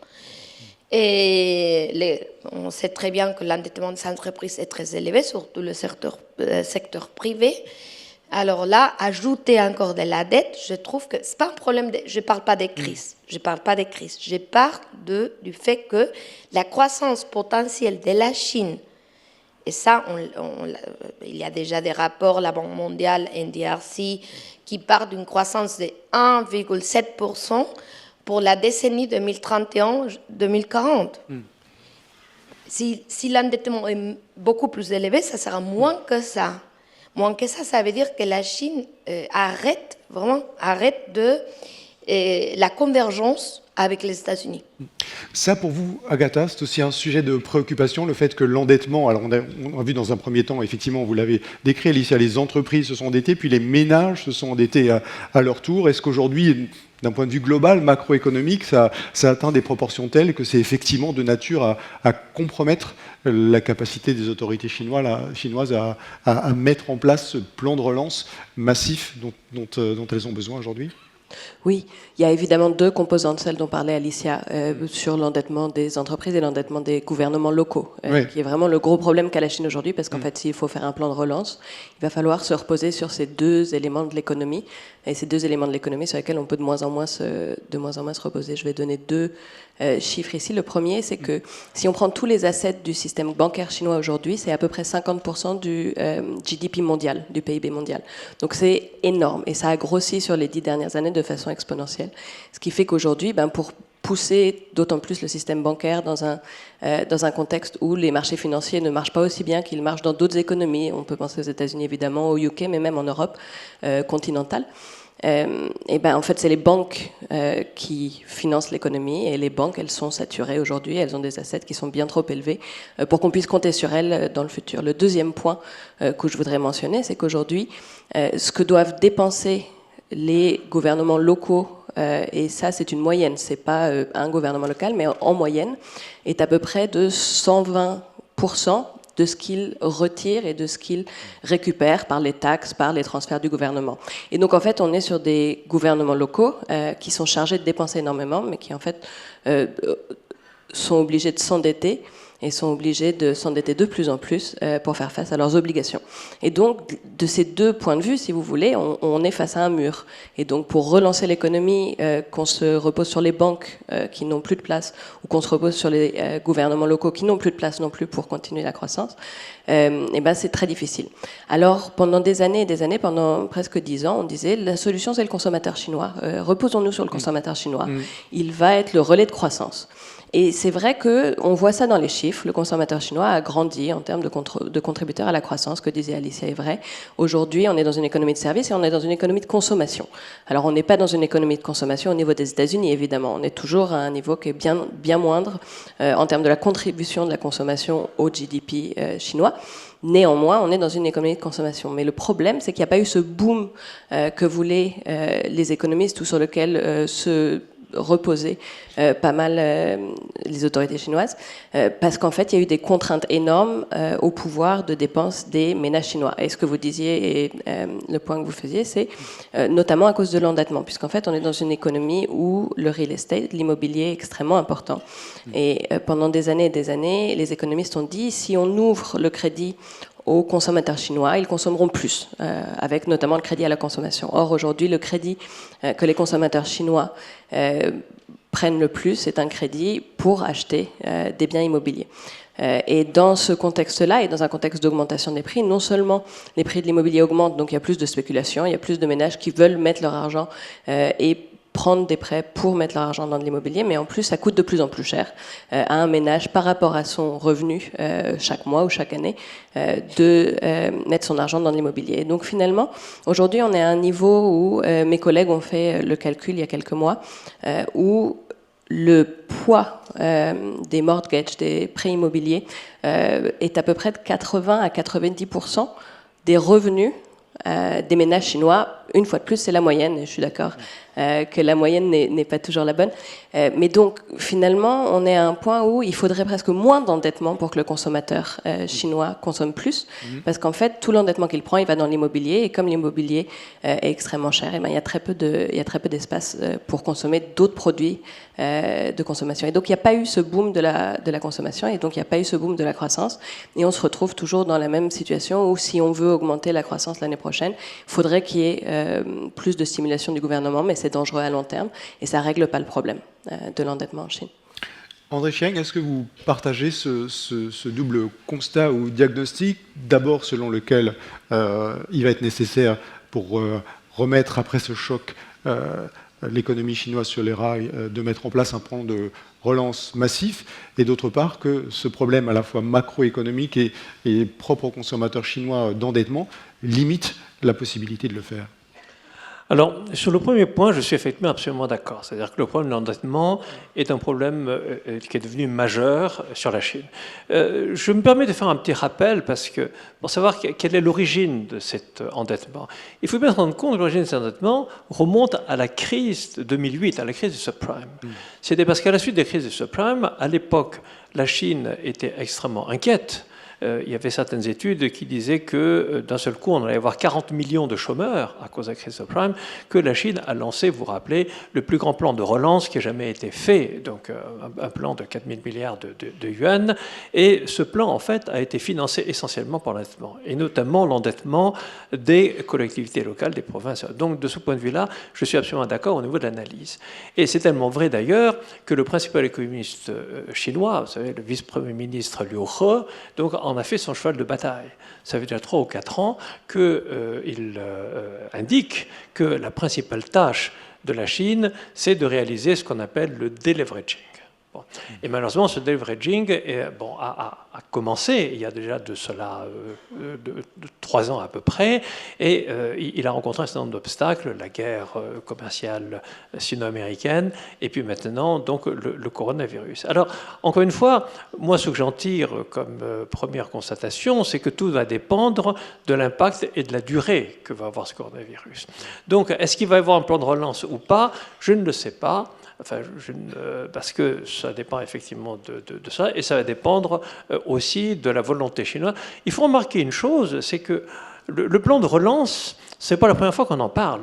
Et on sait très bien que l'endettement des entreprises est très élevé, surtout le secteur privé. Alors là, ajouter encore de la dette, je trouve que c'est pas un problème. Je ne parle pas des crises. Je parle du fait que la croissance potentielle de la Chine, et ça, il y a déjà des rapports, la Banque mondiale, NDRC, qui parlent d'une croissance de 1,7% pour la décennie 2031-2040. Si l'endettement est beaucoup plus élevé, ça sera moins que ça. Moins que ça veut dire que la Chine arrête la convergence avec les États-Unis. Ça, pour vous, Agatha, c'est aussi un sujet de préoccupation, le fait que l'endettement, alors on a vu dans un premier temps, effectivement, vous l'avez décrit, Alicia, les entreprises se sont endettées, puis les ménages se sont endettés à leur tour. Est-ce qu'aujourd'hui, d'un point de vue global, macroéconomique, ça atteint des proportions telles que c'est effectivement de nature à compromettre la capacité des autorités chinoises à mettre en place ce plan de relance massif dont elles ont besoin aujourd'hui ? Oui, il y a évidemment 2 composantes, celle dont parlait Alicia, sur l'endettement des entreprises et l'endettement des gouvernements locaux, qui est vraiment le gros problème qu'a la Chine aujourd'hui, parce qu'en fait, s'il faut faire un plan de relance, il va falloir se reposer sur ces 2 éléments de l'économie, et ces 2 éléments de l'économie sur lesquels on peut de moins en moins se reposer. Je vais donner 2 chiffres ici. Le premier, c'est que si on prend tous les assets du système bancaire chinois aujourd'hui, c'est à peu près 50% du GDP mondial, du PIB mondial. Donc c'est énorme, et ça a grossi sur les 10 dernières années de façon exponentielle. Ce qui fait qu'aujourd'hui, pour pousser d'autant plus le système bancaire dans un contexte où les marchés financiers ne marchent pas aussi bien qu'ils marchent dans d'autres économies, on peut penser aux États-Unis évidemment, au UK, mais même en Europe continentale, et en fait c'est les banques qui financent l'économie, et les banques, elles sont saturées aujourd'hui, elles ont des assets qui sont bien trop élevés pour qu'on puisse compter sur elles dans le futur. Le deuxième point que je voudrais mentionner, c'est qu'aujourd'hui ce que doivent dépenser les gouvernements locaux, et ça c'est une moyenne, c'est pas un gouvernement local, mais en moyenne, est à peu près de 120% de ce qu'ils retirent et de ce qu'ils récupèrent par les taxes, par les transferts du gouvernement. Et donc en fait on est sur des gouvernements locaux qui sont chargés de dépenser énormément, mais qui en fait sont obligés de s'endetter, et sont obligés de s'endetter de plus en plus pour faire face à leurs obligations. Et donc, de ces 2 points de vue, si vous voulez, on est face à un mur. Et donc, pour relancer l'économie, qu'on se repose sur les banques qui n'ont plus de place, ou qu'on se repose sur les gouvernements locaux qui n'ont plus de place non plus pour continuer la croissance, c'est très difficile. Alors, pendant des années et des années, pendant presque 10 ans, on disait, la solution, c'est le consommateur chinois. Reposons-nous sur le consommateur chinois. Il va être le relais de croissance. Et c'est vrai qu'on voit ça dans les chiffres. Le consommateur chinois a grandi en termes de contributeurs à la croissance, que disait Alicia est vrai. Aujourd'hui, on est dans une économie de services et on est dans une économie de consommation. Alors, on n'est pas dans une économie de consommation au niveau des États-Unis, évidemment. On est toujours à un niveau qui est bien moindre en termes de la contribution de la consommation au GDP chinois. Néanmoins, on est dans une économie de consommation. Mais le problème, c'est qu'il n'y a pas eu ce boom que voulaient les économistes, ou sur lequel se reposer pas mal les autorités chinoises, parce qu'en fait, il y a eu des contraintes énormes au pouvoir de dépenses des ménages chinois. Et ce que vous disiez, et le point que vous faisiez, c'est notamment à cause de l'endettement, puisqu'en fait, on est dans une économie où le real estate, l'immobilier, est extrêmement important. Et pendant des années et des années, les économistes ont dit, si on ouvre le crédit aux consommateurs chinois, ils consommeront plus, avec notamment le crédit à la consommation. Or, aujourd'hui, le crédit que les consommateurs chinois prennent le plus, c'est un crédit pour acheter des biens immobiliers. Et dans ce contexte-là, et dans un contexte d'augmentation des prix, non seulement les prix de l'immobilier augmentent, donc il y a plus de spéculation, il y a plus de ménages qui veulent mettre leur argent et prendre des prêts pour mettre leur argent dans de l'immobilier, mais en plus, ça coûte de plus en plus cher à un ménage par rapport à son revenu chaque mois ou chaque année de mettre son argent dans l'immobilier. Et donc finalement, aujourd'hui, on est à un niveau où mes collègues ont fait le calcul il y a quelques mois, où le poids des mortgages, des prêts immobiliers, est à peu près de 80 à 90% des revenus des ménages chinois. Une fois de plus, c'est la moyenne, et je suis d'accord que la moyenne n'est pas toujours la bonne. Mais donc, finalement, on est à un point où il faudrait presque moins d'endettement pour que le consommateur chinois consomme plus, parce qu'en fait, tout l'endettement qu'il prend, il va dans l'immobilier, et comme l'immobilier est extrêmement cher, et ben, il y a très peu d'espace pour consommer d'autres produits de consommation. Et donc, il n'y a pas eu ce boom de la consommation, et donc il n'y a pas eu ce boom de la croissance, et on se retrouve toujours dans la même situation où, si on veut augmenter la croissance l'année prochaine, il faudrait qu'il y ait plus de stimulation du gouvernement, mais c'est dangereux à long terme et ça ne règle pas le problème de l'endettement en Chine. André Chieng, est-ce que vous partagez ce double constat ou diagnostic, d'abord selon lequel il va être nécessaire pour remettre après ce choc l'économie chinoise sur les rails, de mettre en place un plan de relance massif, et d'autre part que ce problème à la fois macroéconomique et propre aux consommateurs chinois d'endettement limite la possibilité de le faire? Alors, sur le premier point, je suis effectivement absolument d'accord. C'est-à-dire que le problème de l'endettement est un problème qui est devenu majeur sur la Chine. Je me permets de faire un petit rappel parce que, pour savoir quelle est l'origine de cet endettement, il faut bien se rendre compte que l'origine de cet endettement remonte à la crise de 2008, à la crise du subprime. C'était parce qu'à la suite des crises du subprime, à l'époque, la Chine était extrêmement inquiète. Il y avait certaines études qui disaient que d'un seul coup, on allait avoir 40 millions de chômeurs à cause de la crise subprime, que la Chine a lancé, vous vous rappelez, le plus grand plan de relance qui ait jamais été fait, donc un plan de 4 000 milliards de yuan. Et ce plan, en fait, a été financé essentiellement par l'endettement, et notamment l'endettement des collectivités locales, des provinces. Donc, de ce point de vue-là, je suis absolument d'accord au niveau de l'analyse. Et c'est tellement vrai, d'ailleurs, que le principal économiste chinois, vous savez, le vice-premier ministre Liu He, donc, en a fait son cheval de bataille. Ça fait déjà 3 ou 4 ans qu'il indique que la principale tâche de la Chine, c'est de réaliser ce qu'on appelle le deleveraging. Bon. Et malheureusement, ce deleveraging a commencé il y a déjà de cela 3 ans à peu près, et il a rencontré un certain nombre d'obstacles, la guerre commerciale sino-américaine, et puis maintenant donc le coronavirus. Alors, encore une fois, moi ce que j'en tire comme première constatation, c'est que tout va dépendre de l'impact et de la durée que va avoir ce coronavirus. Donc, est-ce qu'il va y avoir un plan de relance ou pas? Je ne le sais pas. Enfin, parce que ça dépend effectivement de ça, et ça va dépendre aussi de la volonté chinoise. Il faut remarquer une chose, c'est que le plan de relance, ce n'est pas la première fois qu'on en parle.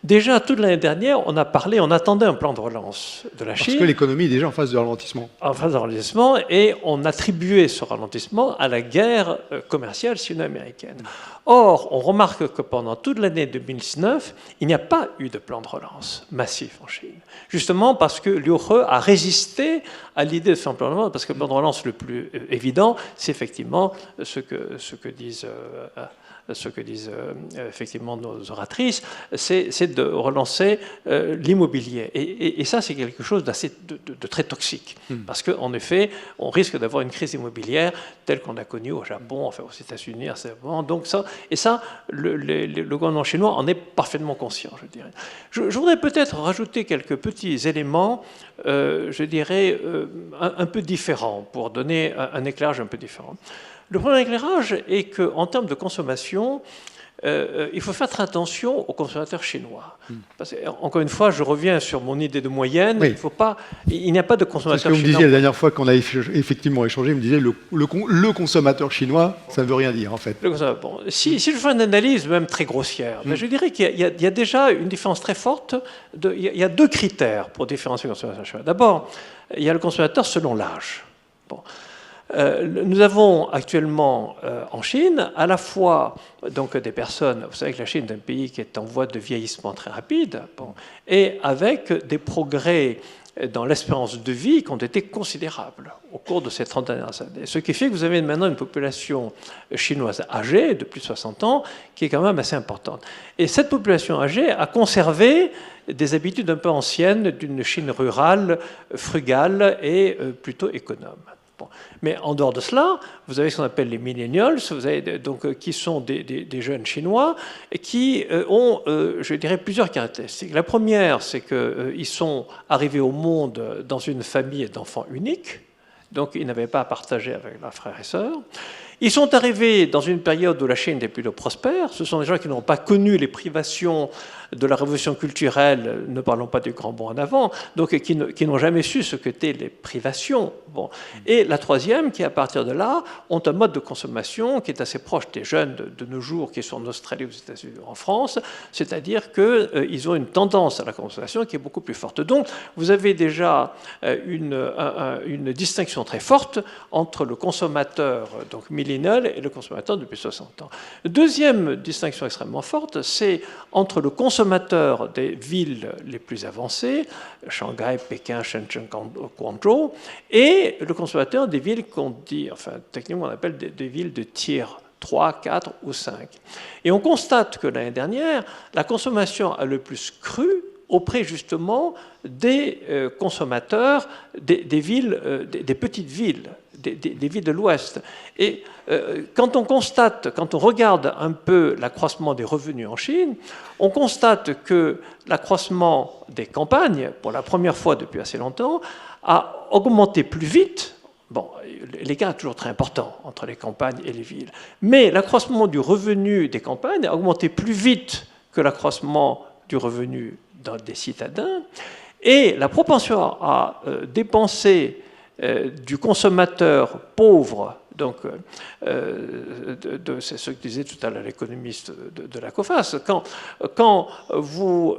Déjà, toute l'année dernière, on attendait un plan de relance de la Chine. Parce que l'économie est déjà en phase de ralentissement. En phase de ralentissement, et on attribuait ce ralentissement à la guerre commerciale sino-américaine. Or, on remarque que pendant toute l'année 2019, il n'y a pas eu de plan de relance massif en Chine. Justement parce que Liu He a résisté à l'idée de faire un plan de relance, parce que le plan de relance le plus évident, c'est effectivement ce que disent effectivement nos oratrices, c'est de relancer l'immobilier. Et ça, c'est quelque chose de très toxique. Parce qu'en effet, on risque d'avoir une crise immobilière telle qu'on a connue au Japon, enfin aux États-Unis, donc ça, le gouvernement chinois en est parfaitement conscient, je dirais. Je voudrais peut-être rajouter quelques petits éléments, je dirais, un peu différents, pour donner un éclairage un peu différent. Le premier éclairage est qu'en termes de consommation, il faut faire très attention aux consommateurs chinois. Parce que, encore une fois, je reviens sur mon idée de moyenne. Oui. Il n'y a pas de C'est ce consommateur que vous me chinois. disiez la dernière fois qu'on a effectivement échangé, vous me disiez le consommateur chinois, ça ne veut rien dire en fait. Bon, si je fais une analyse même très grossière, je dirais qu'il y a déjà une différence très forte. Il y a 2 critères pour différencier le consommateur chinois. D'abord, il y a le consommateur selon l'âge. Bon. Nous avons actuellement en Chine à la fois donc, des personnes, vous savez que la Chine est un pays qui est en voie de vieillissement très rapide, et avec des progrès dans l'espérance de vie qui ont été considérables au cours de ces 30 dernières années. Ce qui fait que vous avez maintenant une population chinoise âgée, de plus de 60 ans, qui est quand même assez importante. Et cette population âgée a conservé des habitudes un peu anciennes d'une Chine rurale, frugale et plutôt économe. Bon. Mais en dehors de cela, vous avez ce qu'on appelle les millennials, vous avez donc, qui sont des jeunes Chinois et qui ont, je dirais, plusieurs caractéristiques. La première, c'est qu'ils sont arrivés au monde dans une famille d'enfants uniques, donc ils n'avaient pas à partager avec leurs frères et sœurs. Ils sont arrivés dans une période où la Chine était plutôt prospère. Ce sont des gens qui n'ont pas connu les privations de la révolution culturelle, ne parlons pas du grand bond en avant, donc qui n'ont jamais su ce qu'étaient les privations. Bon. Et la troisième, qui à partir de là, ont un mode de consommation qui est assez proche des jeunes de nos jours qui sont en Australie, aux États-Unis, en France, c'est-à-dire qu'ils ont une tendance à la consommation qui est beaucoup plus forte. Donc, vous avez déjà une distinction très forte entre le consommateur donc millénial et le consommateur depuis 60 ans. Deuxième distinction extrêmement forte, c'est entre le consommateur des villes les plus avancées, Shanghai, Pékin, Shenzhen, Guangzhou, et le consommateur des villes qu'on dit, enfin techniquement on appelle des villes de tiers 3, 4 ou 5. Et on constate que l'année dernière, la consommation a le plus cru auprès justement des consommateurs des villes, des petites villes, des villes de l'Ouest. Et quand on regarde un peu l'accroissement des revenus en Chine, on constate que l'accroissement des campagnes, pour la première fois depuis assez longtemps, a augmenté plus vite. Bon, l'écart est toujours très important entre les campagnes et les villes. Mais l'accroissement du revenu des campagnes a augmenté plus vite que l'accroissement du revenu des citadins. Et la propension à dépenser du consommateur pauvre, donc c'est ce que disait tout à l'heure l'économiste de la COFAS, quand vous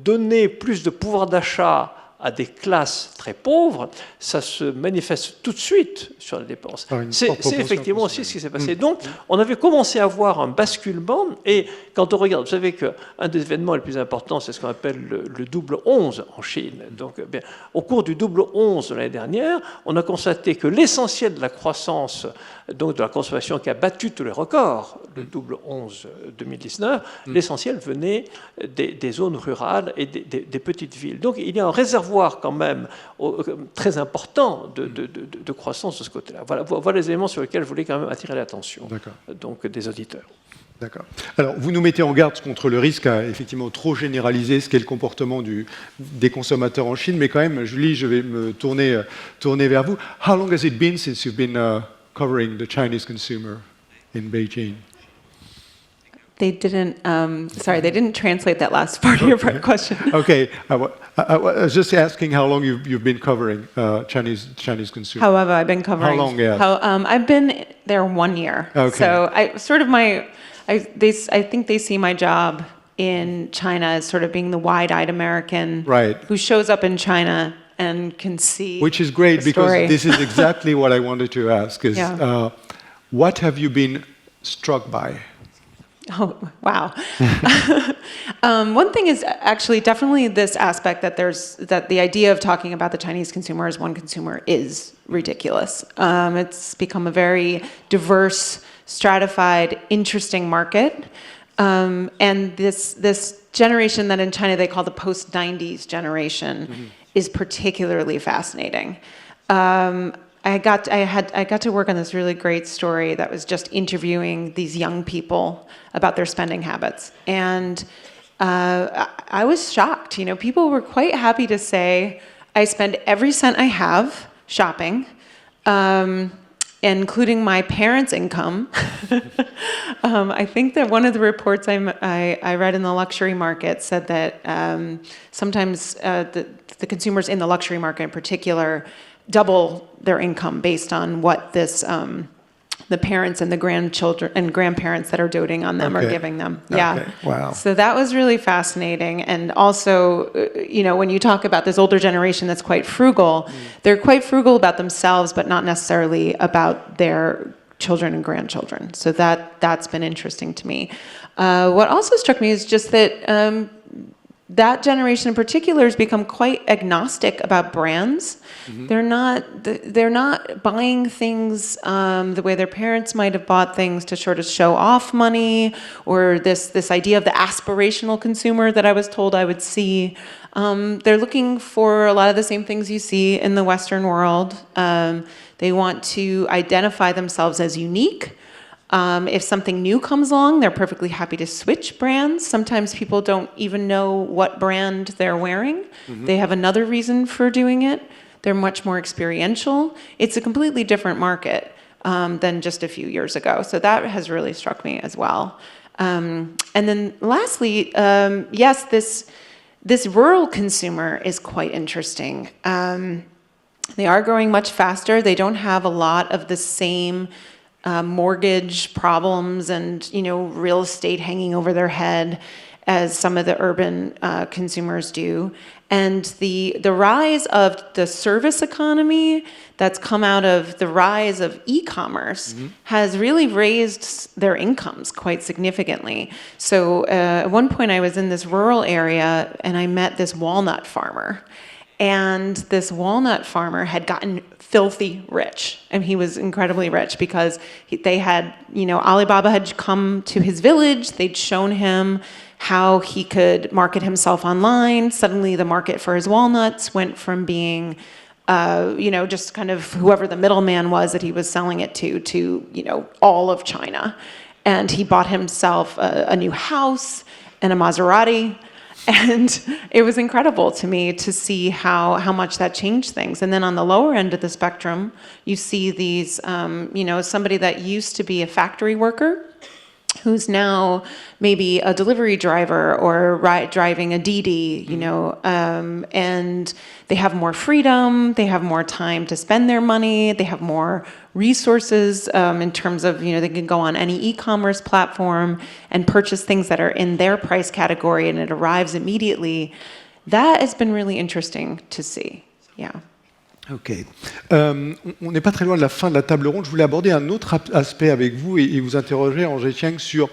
donnez plus de pouvoir d'achat à des classes très pauvres, ça se manifeste tout de suite sur les dépenses. C'est effectivement aussi ce qui s'est passé. Donc, on avait commencé à voir un basculement, et quand on regarde, vous savez qu'un des événements les plus importants, c'est ce qu'on appelle le double 11 en Chine. Donc, bien, au cours du double 11 de l'année dernière, on a constaté que l'essentiel de la croissance, donc de la consommation qui a battu tous les records, le double 11 2019, l'essentiel venait des zones rurales et des petites villes. Donc, il y a un réservoir quand même très important de croissance de ce côté-là. Voilà les éléments sur lesquels je voulais quand même attirer l'attention donc des auditeurs. D'accord. Alors, vous nous mettez en garde contre le risque à effectivement trop généraliser ce qu'est le comportement des consommateurs en Chine, mais quand même, Julie, je vais me tourner vers vous. How long has it been since you've been covering the Chinese consumer in Beijing? They didn't. Sorry, they didn't translate that last part of your question. Okay, I was just asking how long you've been covering Chinese consumer. How have I been covering? How long? Yeah. I've been there 1 year. Okay. So I think they see my job in China as sort of being the wide-eyed American who shows up in China and can see. Which is great because this is exactly what I wanted to ask. Is what have you been struck by? Oh, wow. One thing is actually definitely this aspect that the idea of talking about the Chinese consumer as one consumer is ridiculous. It's become a very diverse, stratified, interesting market. And this generation that in China they call the post-90s generation is particularly fascinating. I got to work on this really great story that was just interviewing these young people about their spending habits, and I was shocked. You know, people were quite happy to say, "I spend every cent I have shopping," including my parents' income. I think that one of the reports I read in the luxury market said that sometimes the consumers in the luxury market in particular double their income based on what this the parents and the grandchildren and grandparents that are doting on them are giving them. Yeah. Okay. Wow. So that was really fascinating. And also, when you talk about this older generation that's quite frugal, they're quite frugal about themselves, but not necessarily about their children and grandchildren. So that's been interesting to me. What also struck me is just that that generation in particular has become quite agnostic about brands. They're not buying things the way their parents might have bought things to sort of show off money, or this idea of the aspirational consumer that I was told I would see. They're looking for a lot of the same things you see in the Western world. They want to identify themselves as unique. If something new comes along, they're perfectly happy to switch brands. Sometimes people don't even know what brand they're wearing. They have another reason for doing it. They're much more experiential. It's a completely different market than just a few years ago. So that has really struck me as well. And then lastly, yes, this rural consumer is quite interesting. They are growing much faster. They don't have a lot of the same mortgage problems and real estate hanging over their head as some of the urban consumers do. And the rise of the service economy that's come out of the rise of e-commerce has really raised their incomes quite significantly. So at one point I was in this rural area and I met this walnut farmer. And this walnut farmer had gotten filthy rich. And he was incredibly rich because they had, Alibaba had come to his village. They'd shown him how he could market himself online. Suddenly the market for his walnuts went from being, just kind of whoever the middleman was that he was selling it to, all of China. And he bought himself a new house and a Maserati. And it was incredible to me to see how much that changed things. And then on the lower end of the spectrum, you see these, somebody that used to be a factory worker who's now maybe a delivery driver or driving a Didi, and they have more freedom, they have more time to spend their money, they have more resources in terms of, they can go on any e-commerce platform and purchase things that are in their price category and it arrives immediately. That has been really interesting to see. Yeah. Ok. On n'est pas très loin de la fin de la table ronde. Je voulais aborder un autre aspect avec vous et vous interroger, Angé Chiang, sur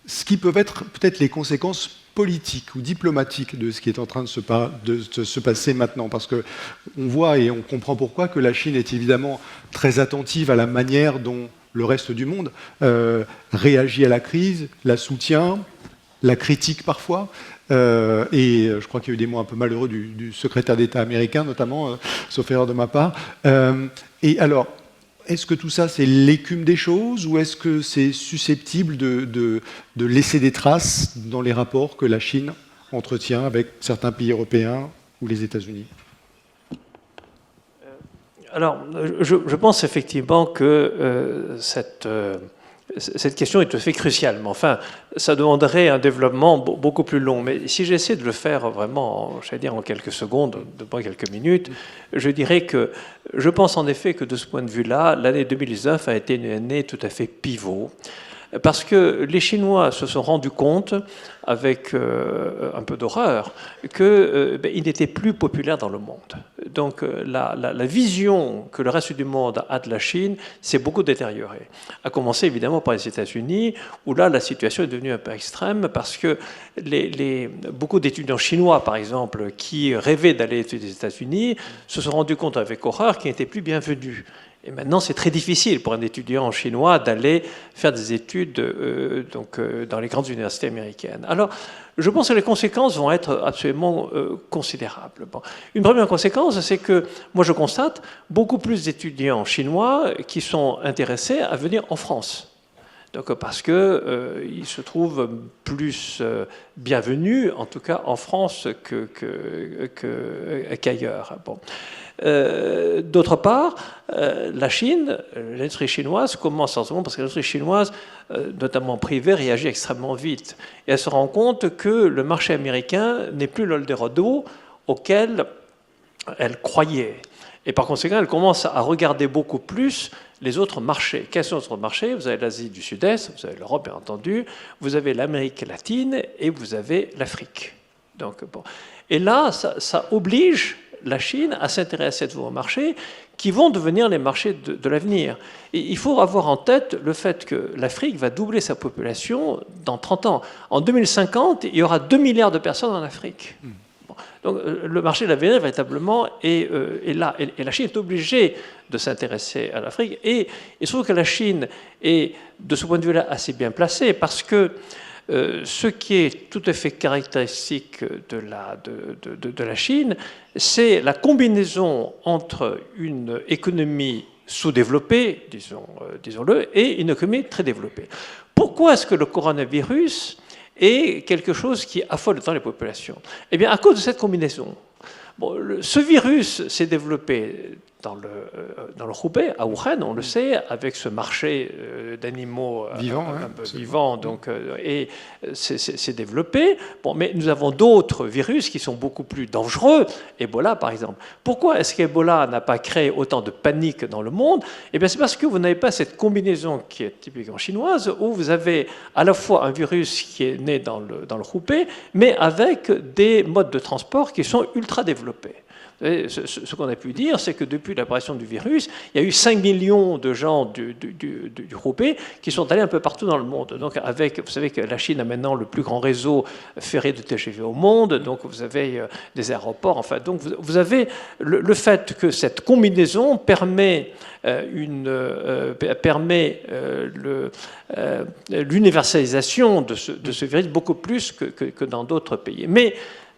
ce qui peuvent être peut-être les conséquences politiques ou diplomatiques de ce qui est en train de se passer maintenant. Parce qu'on voit et on comprend pourquoi que la Chine est évidemment très attentive à la manière dont le reste du monde réagit à la crise, la soutient, la critique parfois. Et je crois qu'il y a eu des mots un peu malheureux du secrétaire d'État américain, notamment, sauf erreur de ma part. Et alors, est-ce que tout ça, c'est l'écume des choses ou est-ce que c'est susceptible de laisser des traces dans les rapports que la Chine entretient avec certains pays européens ou les États-Unis ? Alors, je pense effectivement que cette question est tout à fait cruciale, mais enfin, ça demanderait un développement beaucoup plus long. Mais si j'essaie de le faire vraiment, en quelques secondes, de quelques minutes, je dirais que je pense en effet que de ce point de vue-là, l'année 2019 a été une année tout à fait pivot. Parce que les Chinois se sont rendus compte, avec un peu d'horreur, qu'ils n'étaient plus populaires dans le monde. Donc la vision que le reste du monde a de la Chine s'est beaucoup détériorée. À commencer évidemment par les États-Unis, où là la situation est devenue un peu extrême, parce que beaucoup d'étudiants chinois, par exemple, qui rêvaient d'aller étudier aux États-Unis, se sont rendus compte avec horreur qu'ils n'étaient plus bienvenus. Et maintenant, c'est très difficile pour un étudiant chinois d'aller faire des études dans les grandes universités américaines. Alors, je pense que les conséquences vont être absolument considérables. Bon. Une première conséquence, c'est que, moi je constate, beaucoup plus d'étudiants chinois qui sont intéressés à venir en France. Donc, parce qu'il se trouve plus bienvenu, en tout cas en France, qu'ailleurs. Bon. D'autre part, la Chine, l'industrie chinoise commence en ce moment, parce que l'industrie chinoise, notamment privée, réagit extrêmement vite. Et elle se rend compte que le marché américain n'est plus l'Eldorado auquel elle croyait. Et par conséquent, elle commence à regarder beaucoup plus les autres marchés. Quels sont les autres marchés? Vous avez l'Asie du Sud-Est, vous avez l'Europe, bien entendu, vous avez l'Amérique latine et vous avez l'Afrique. Donc, bon. Et là, ça oblige la Chine à s'intéresser à de nouveaux marchés qui vont devenir les marchés de l'avenir. Et il faut avoir en tête le fait que l'Afrique va doubler sa population dans 30 ans. En 2050, il y aura 2 milliards de personnes en Afrique. Donc le marché de l'avenir, véritablement, est là. Et la Chine est obligée de s'intéresser à l'Afrique. Et il se trouve que la Chine est, de ce point de vue-là, assez bien placée, parce que ce qui est tout à fait caractéristique de la Chine, c'est la combinaison entre une économie sous-développée, disons-le, et une économie très développée. Pourquoi est-ce que le coronavirus est quelque chose qui affole autant les populations? Eh bien, à cause de cette combinaison. Bon, ce virus s'est développé dans le Hubei, à Wuhan, on le sait, avec ce marché d'animaux vivants, donc, et c'est développé. Bon, mais nous avons d'autres virus qui sont beaucoup plus dangereux, Ebola par exemple. Pourquoi est-ce qu'Ebola n'a pas créé autant de panique dans le monde? Eh bien, c'est parce que vous n'avez pas cette combinaison qui est typiquement chinoise, où vous avez à la fois un virus qui est né dans le Hubei, mais avec des modes de transport qui sont ultra développés. Ce qu'on a pu dire, c'est que depuis l'apparition du virus, il y a eu 5 millions de gens du Hubei qui sont allés un peu partout dans le monde. Donc, vous savez que la Chine a maintenant le plus grand réseau ferré de TGV au monde, donc vous avez des aéroports, enfin, donc vous avez le fait que cette combinaison permet l'universalisation de ce virus beaucoup plus que dans d'autres pays. Mais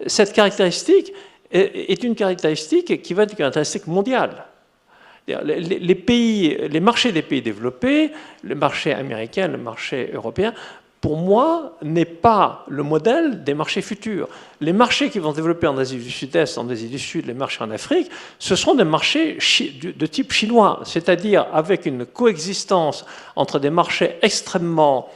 cette caractéristique est une caractéristique qui va être une caractéristique mondiale. Les marchés des pays développés, le marché américain, le marché européen, pour moi, n'est pas le modèle des marchés futurs. Les marchés qui vont se développer en Asie du Sud-Est, en Asie du Sud, les marchés en Afrique, ce sont des marchés de type chinois, c'est-à-dire avec une coexistence entre des marchés extrêmement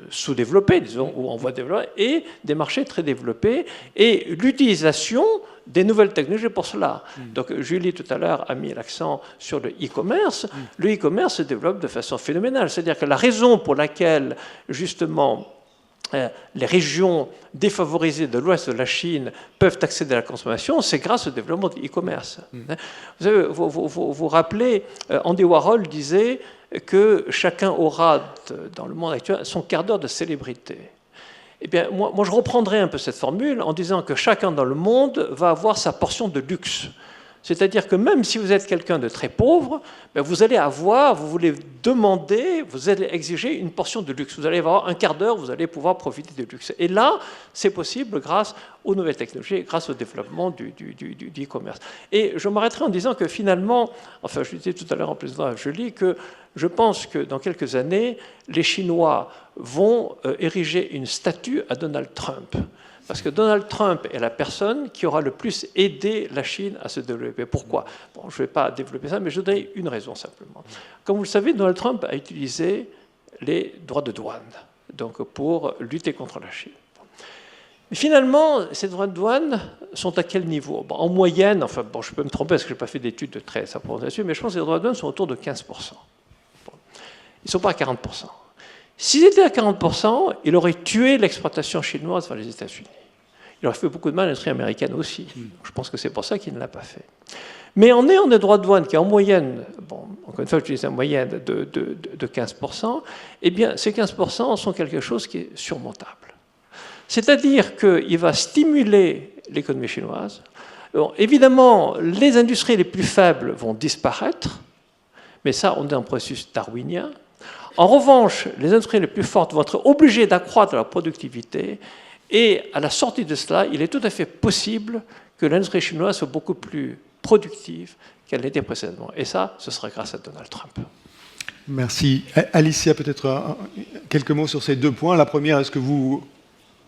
sous-développés, disons, ou en voie de développement, et des marchés très développés, et l'utilisation des nouvelles technologies pour cela. Donc Julie, tout à l'heure, a mis l'accent sur le e-commerce. Le e-commerce se développe de façon phénoménale. C'est-à-dire que la raison pour laquelle, justement, les régions défavorisées de l'ouest de la Chine peuvent accéder à la consommation, c'est grâce au développement de l'e-commerce. Vous rappelez, Andy Warhol disait que chacun aura, dans le monde actuel, son quart d'heure de célébrité. Eh bien, moi, je reprendrai un peu cette formule en disant que chacun dans le monde va avoir sa portion de luxe. C'est-à-dire que même si vous êtes quelqu'un de très pauvre, vous allez avoir, vous voulez demander, vous allez exiger une portion de luxe. Vous allez avoir un quart d'heure, vous allez pouvoir profiter de luxe. Et là, c'est possible grâce aux nouvelles technologies, grâce au développement du e-commerce. Et je m'arrêterai en disant que finalement, enfin je disais tout à l'heure en plus je lis que je pense que dans quelques années, les Chinois vont ériger une statue à Donald Trump. Parce que Donald Trump est la personne qui aura le plus aidé la Chine à se développer. Pourquoi? Bon, je ne vais pas développer ça, mais je donne une raison simplement. Comme vous le savez, Donald Trump a utilisé les droits de douane donc pour lutter contre la Chine. Mais finalement, ces droits de douane sont à quel niveau? En moyenne, enfin, bon, je peux me tromper parce que je n'ai pas fait d'études de très approfondies là-dessus, mais je pense que les droits de douane sont autour de 15%. Bon. Ils ne sont pas à 40%. S'ils étaient à 40%, il aurait tué l'exploitation chinoise vers les États-Unis. Il aurait fait beaucoup de mal à l'industrie américaine aussi. Je pense que c'est pour ça qu'il ne l'a pas fait. Mais en ayant des droits de douane qui, en moyenne, bon, encore une fois, j'utilise une moyenne de 15%, eh bien, ces 15% sont quelque chose qui est surmontable. C'est-à-dire qu'il va stimuler l'économie chinoise. Bon, évidemment, les industries les plus faibles vont disparaître, mais ça, on est en processus darwinien. En revanche, les industries les plus fortes vont être obligées d'accroître leur productivité et à la sortie de cela, il est tout à fait possible que l'industrie chinoise soit beaucoup plus productive qu'elle l'était précédemment. Et ça, ce sera grâce à Donald Trump. Merci. Alicia, peut-être quelques mots sur ces 2 points. La première, est-ce que vous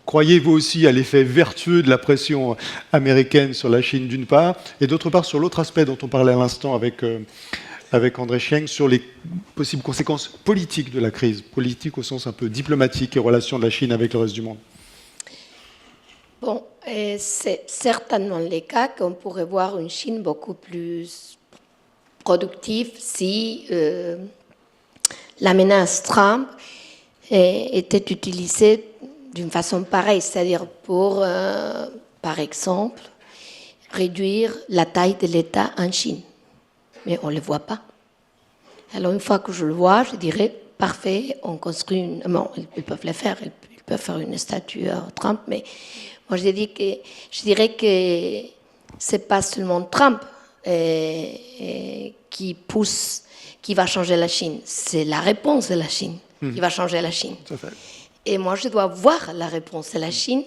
croyez vous aussi à l'effet vertueux de la pression américaine sur la Chine d'une part, et d'autre part sur l'autre aspect dont on parlait à l'instant avec André Chieng, sur les possibles conséquences politiques de la crise, politique au sens un peu diplomatique et relations de la Chine avec le reste du monde? Bon, c'est certainement le cas qu'on pourrait voir une Chine beaucoup plus productive si la menace Trump était utilisée d'une façon pareille, c'est-à-dire pour, par exemple, réduire la taille de l'État en Chine. Mais on ne le voit pas. Alors une fois que je le vois, je dirais, parfait, on construit une... Bon, ils peuvent le faire, ils peuvent faire une statue à Trump, mais moi je dirais que c'est pas seulement Trump qui pousse, qui va changer la Chine, c'est la réponse de la Chine qui va changer la Chine. Tout à fait. Et moi, je dois voir la réponse de la Chine.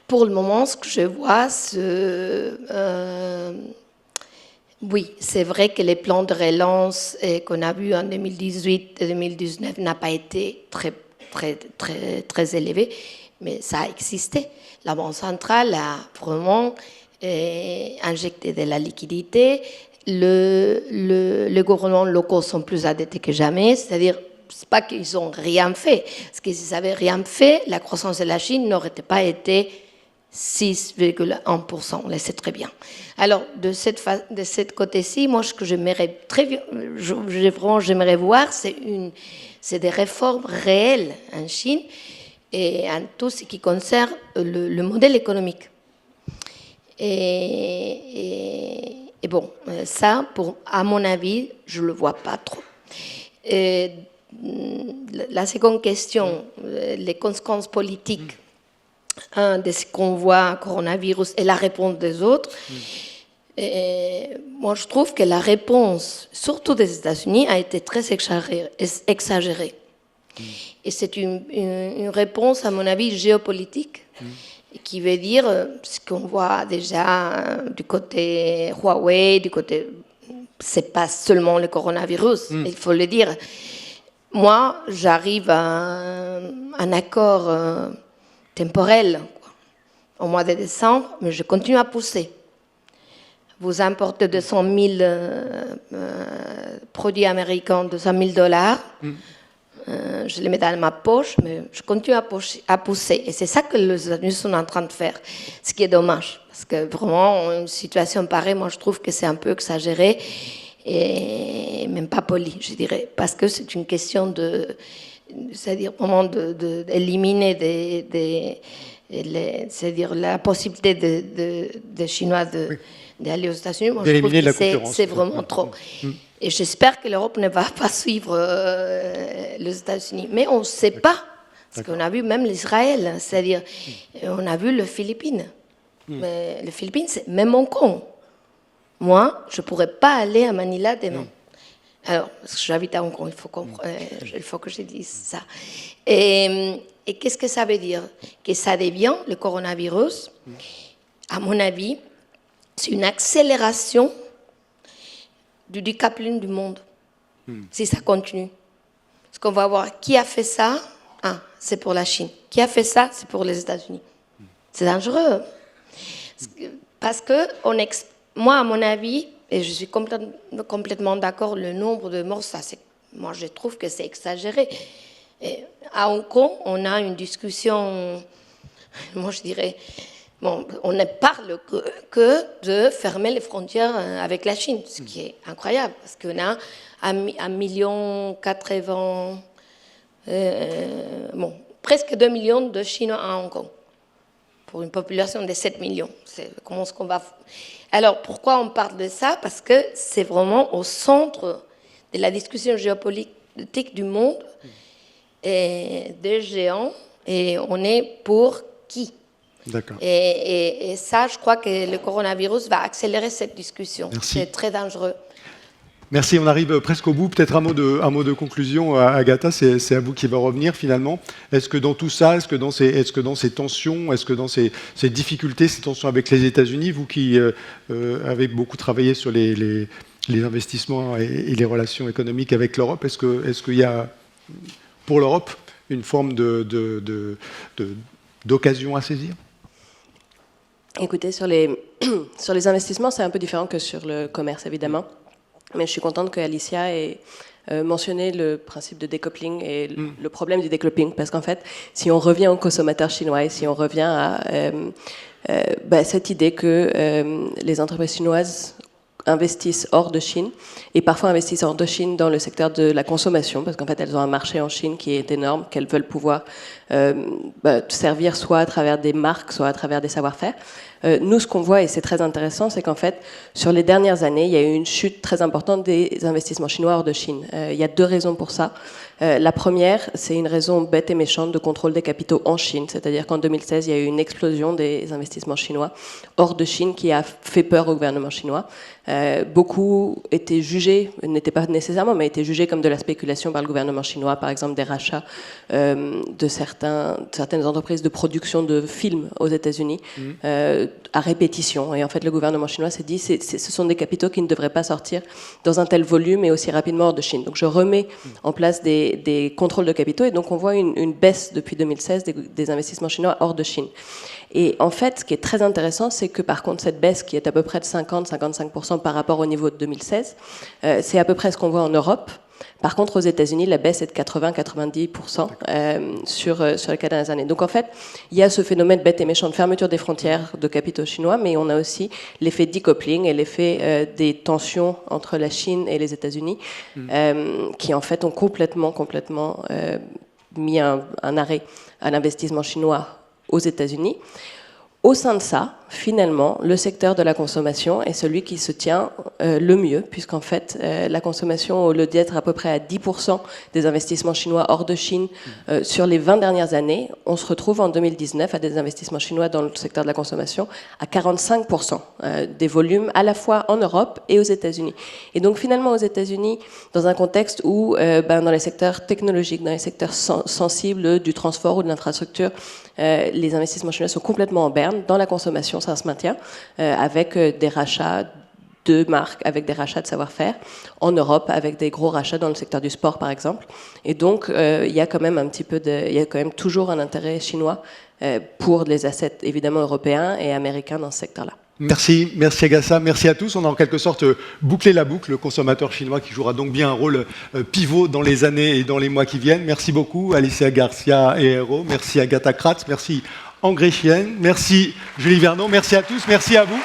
Pour le moment, ce que je vois, oui, c'est vrai que les plans de relance qu'on a vus en 2018 et 2019 n'ont pas été très élevés, mais ça a existé. La Banque centrale a vraiment injecté de la liquidité. Les gouvernements locaux sont plus endettés que jamais, c'est-à-dire c'est pas qu'ils n'ont rien fait. Parce que s'ils n'avaient rien fait, la croissance de la Chine n'aurait pas été 6,1%. On le sait très bien. Alors, de cette côté-ci, moi, ce que j'aimerais j'aimerais voir, c'est des réformes réelles en Chine et en tout ce qui concerne le modèle économique. Et bon, ça, à mon avis, je ne le vois pas trop. La seconde question, les conséquences politiques de ce qu'on voit, coronavirus, et la réponse des autres. Moi, je trouve que la réponse, surtout des États-Unis, a été très exagérée. Et c'est une réponse, à mon avis, géopolitique, qui veut dire ce qu'on voit déjà du côté Huawei, du côté... C'est pas seulement le coronavirus, il faut le dire. Moi, j'arrive à un accord temporel au mois de décembre, mais je continue à pousser. Vous importez 200 000 produits américains, $200 000. Je les mets dans ma poche, mais je continue à pousser. Et c'est ça que les États-Unis sont en train de faire, ce qui est dommage. Parce que vraiment, une situation pareille, moi, je trouve que c'est un peu exagéré et même pas poli, je dirais. Parce que c'est une question c'est-à-dire vraiment d'éliminer c'est-à-dire la possibilité des Chinois d'aller aux États-Unis. Moi, je trouve que c'est vraiment trop. Et j'espère que l'Europe ne va pas suivre les États-Unis. Mais on ne sait pas. Parce qu'on a vu même l'Israël. C'est-à-dire, on a vu les Philippines. Mais les Philippines, c'est même Hong Kong. Moi, je ne pourrais pas aller à Manila demain. Alors, parce que j'habite à Hong Kong, il faut que je dise ça. Et qu'est-ce que ça veut dire? Que ça devient, le coronavirus, à mon avis, c'est une accélération du decoupling du monde, si ça continue. Parce qu'on va voir qui a fait ça, c'est pour la Chine. Qui a fait ça, c'est pour les États-Unis. C'est dangereux. Parce que, moi, à mon avis, et je suis complètement d'accord, le nombre de morts, moi je trouve que c'est exagéré. Et à Hong Kong, on a une discussion, moi je dirais, bon, on ne parle que de fermer les frontières avec la Chine, ce qui est incroyable, parce qu'on a 1,80 million, presque 2 millions de Chinois à Hong Kong, pour une population de 7 millions. Comment est-ce qu'on va... Alors, pourquoi on parle de ça? Parce que c'est vraiment au centre de la discussion géopolitique du monde, et des géants, et on est pour qui? D'accord. Et ça, je crois que le coronavirus va accélérer cette discussion. Merci. C'est très dangereux. Merci, on arrive presque au bout. Peut-être un mot de conclusion, Agatha, c'est à vous qui va revenir finalement. Est-ce que dans tout ça, est-ce que dans ces tensions, est-ce que dans ces difficultés, ces tensions avec les États-Unis, vous qui avez beaucoup travaillé sur les les investissements et les relations économiques avec l'Europe. Est-ce qu'il y a, pour l'Europe, une forme d'occasion à saisir? Écoutez, sur les investissements, c'est un peu différent que sur le commerce, évidemment. Mais je suis contente que Alicia ait mentionné le principe de découpling et le problème du découpling. Parce qu'en fait, si on revient aux consommateurs chinois et si on revient à cette idée que les entreprises chinoises investissent hors de Chine et parfois investissent hors de Chine dans le secteur de la consommation parce qu'en fait elles ont un marché en Chine qui est énorme, qu'elles veulent pouvoir servir soit à travers des marques, soit à travers des savoir-faire. Nous, ce qu'on voit, et c'est très intéressant, c'est qu'en fait, sur les dernières années, il y a eu une chute très importante des investissements chinois hors de Chine. Il y a deux raisons pour ça. La première, c'est une raison bête et méchante de contrôle des capitaux en Chine, c'est-à-dire qu'en 2016, il y a eu une explosion des investissements chinois hors de Chine qui a fait peur au gouvernement chinois. Beaucoup étaient jugés, n'étaient pas nécessairement, mais étaient jugés comme de la spéculation par le gouvernement chinois, par exemple des rachats de certaines entreprises de production de films aux États-Unis à répétition. Et en fait, le gouvernement chinois s'est dit ce sont des capitaux qui ne devraient pas sortir dans un tel volume et aussi rapidement hors de Chine. Donc je remets en place des contrôles de capitaux et donc on voit une baisse depuis 2016 des investissements chinois hors de Chine. Et en fait, ce qui est très intéressant, c'est que par contre, cette baisse qui est à peu près de 50-55% par rapport au niveau de 2016, c'est à peu près ce qu'on voit en Europe. Par contre, aux États-Unis, la baisse est de 80-90% sur les 4 dernières années. Donc en fait, il y a ce phénomène bête et méchant de fermeture des frontières de capitaux chinois, mais on a aussi l'effet decoupling et l'effet des tensions entre la Chine et les États-Unis, qui en fait ont complètement mis un arrêt à l'investissement chinois aux États-Unis. Au sein de ça, finalement, le secteur de la consommation est celui qui se tient le mieux, puisqu'en fait, la consommation, au lieu d'être à peu près à 10% des investissements chinois hors de Chine sur les 20 dernières années, on se retrouve en 2019 à des investissements chinois dans le secteur de la consommation à 45% des volumes à la fois en Europe et aux États-Unis. Et donc finalement aux États-Unis, dans un contexte où dans les secteurs technologiques, dans les secteurs sensibles du transport ou de l'infrastructure, les investissements chinois sont complètement en berne. Dans la consommation, ça se maintient avec des rachats de marques, avec des rachats de savoir-faire. En Europe, avec des gros rachats dans le secteur du sport, par exemple. Et donc, il y a quand même il y a quand même toujours un intérêt chinois pour les assets, évidemment, européens et américains dans ce secteur-là. Merci Agassa, merci à tous. On a en quelque sorte bouclé la boucle, le consommateur chinois qui jouera donc bien un rôle pivot dans les années et dans les mois qui viennent. Merci beaucoup Alicia Garcia et Hero, merci Agatha Kratz, merci André Chien, merci Julie Vernon, merci à tous, merci à vous.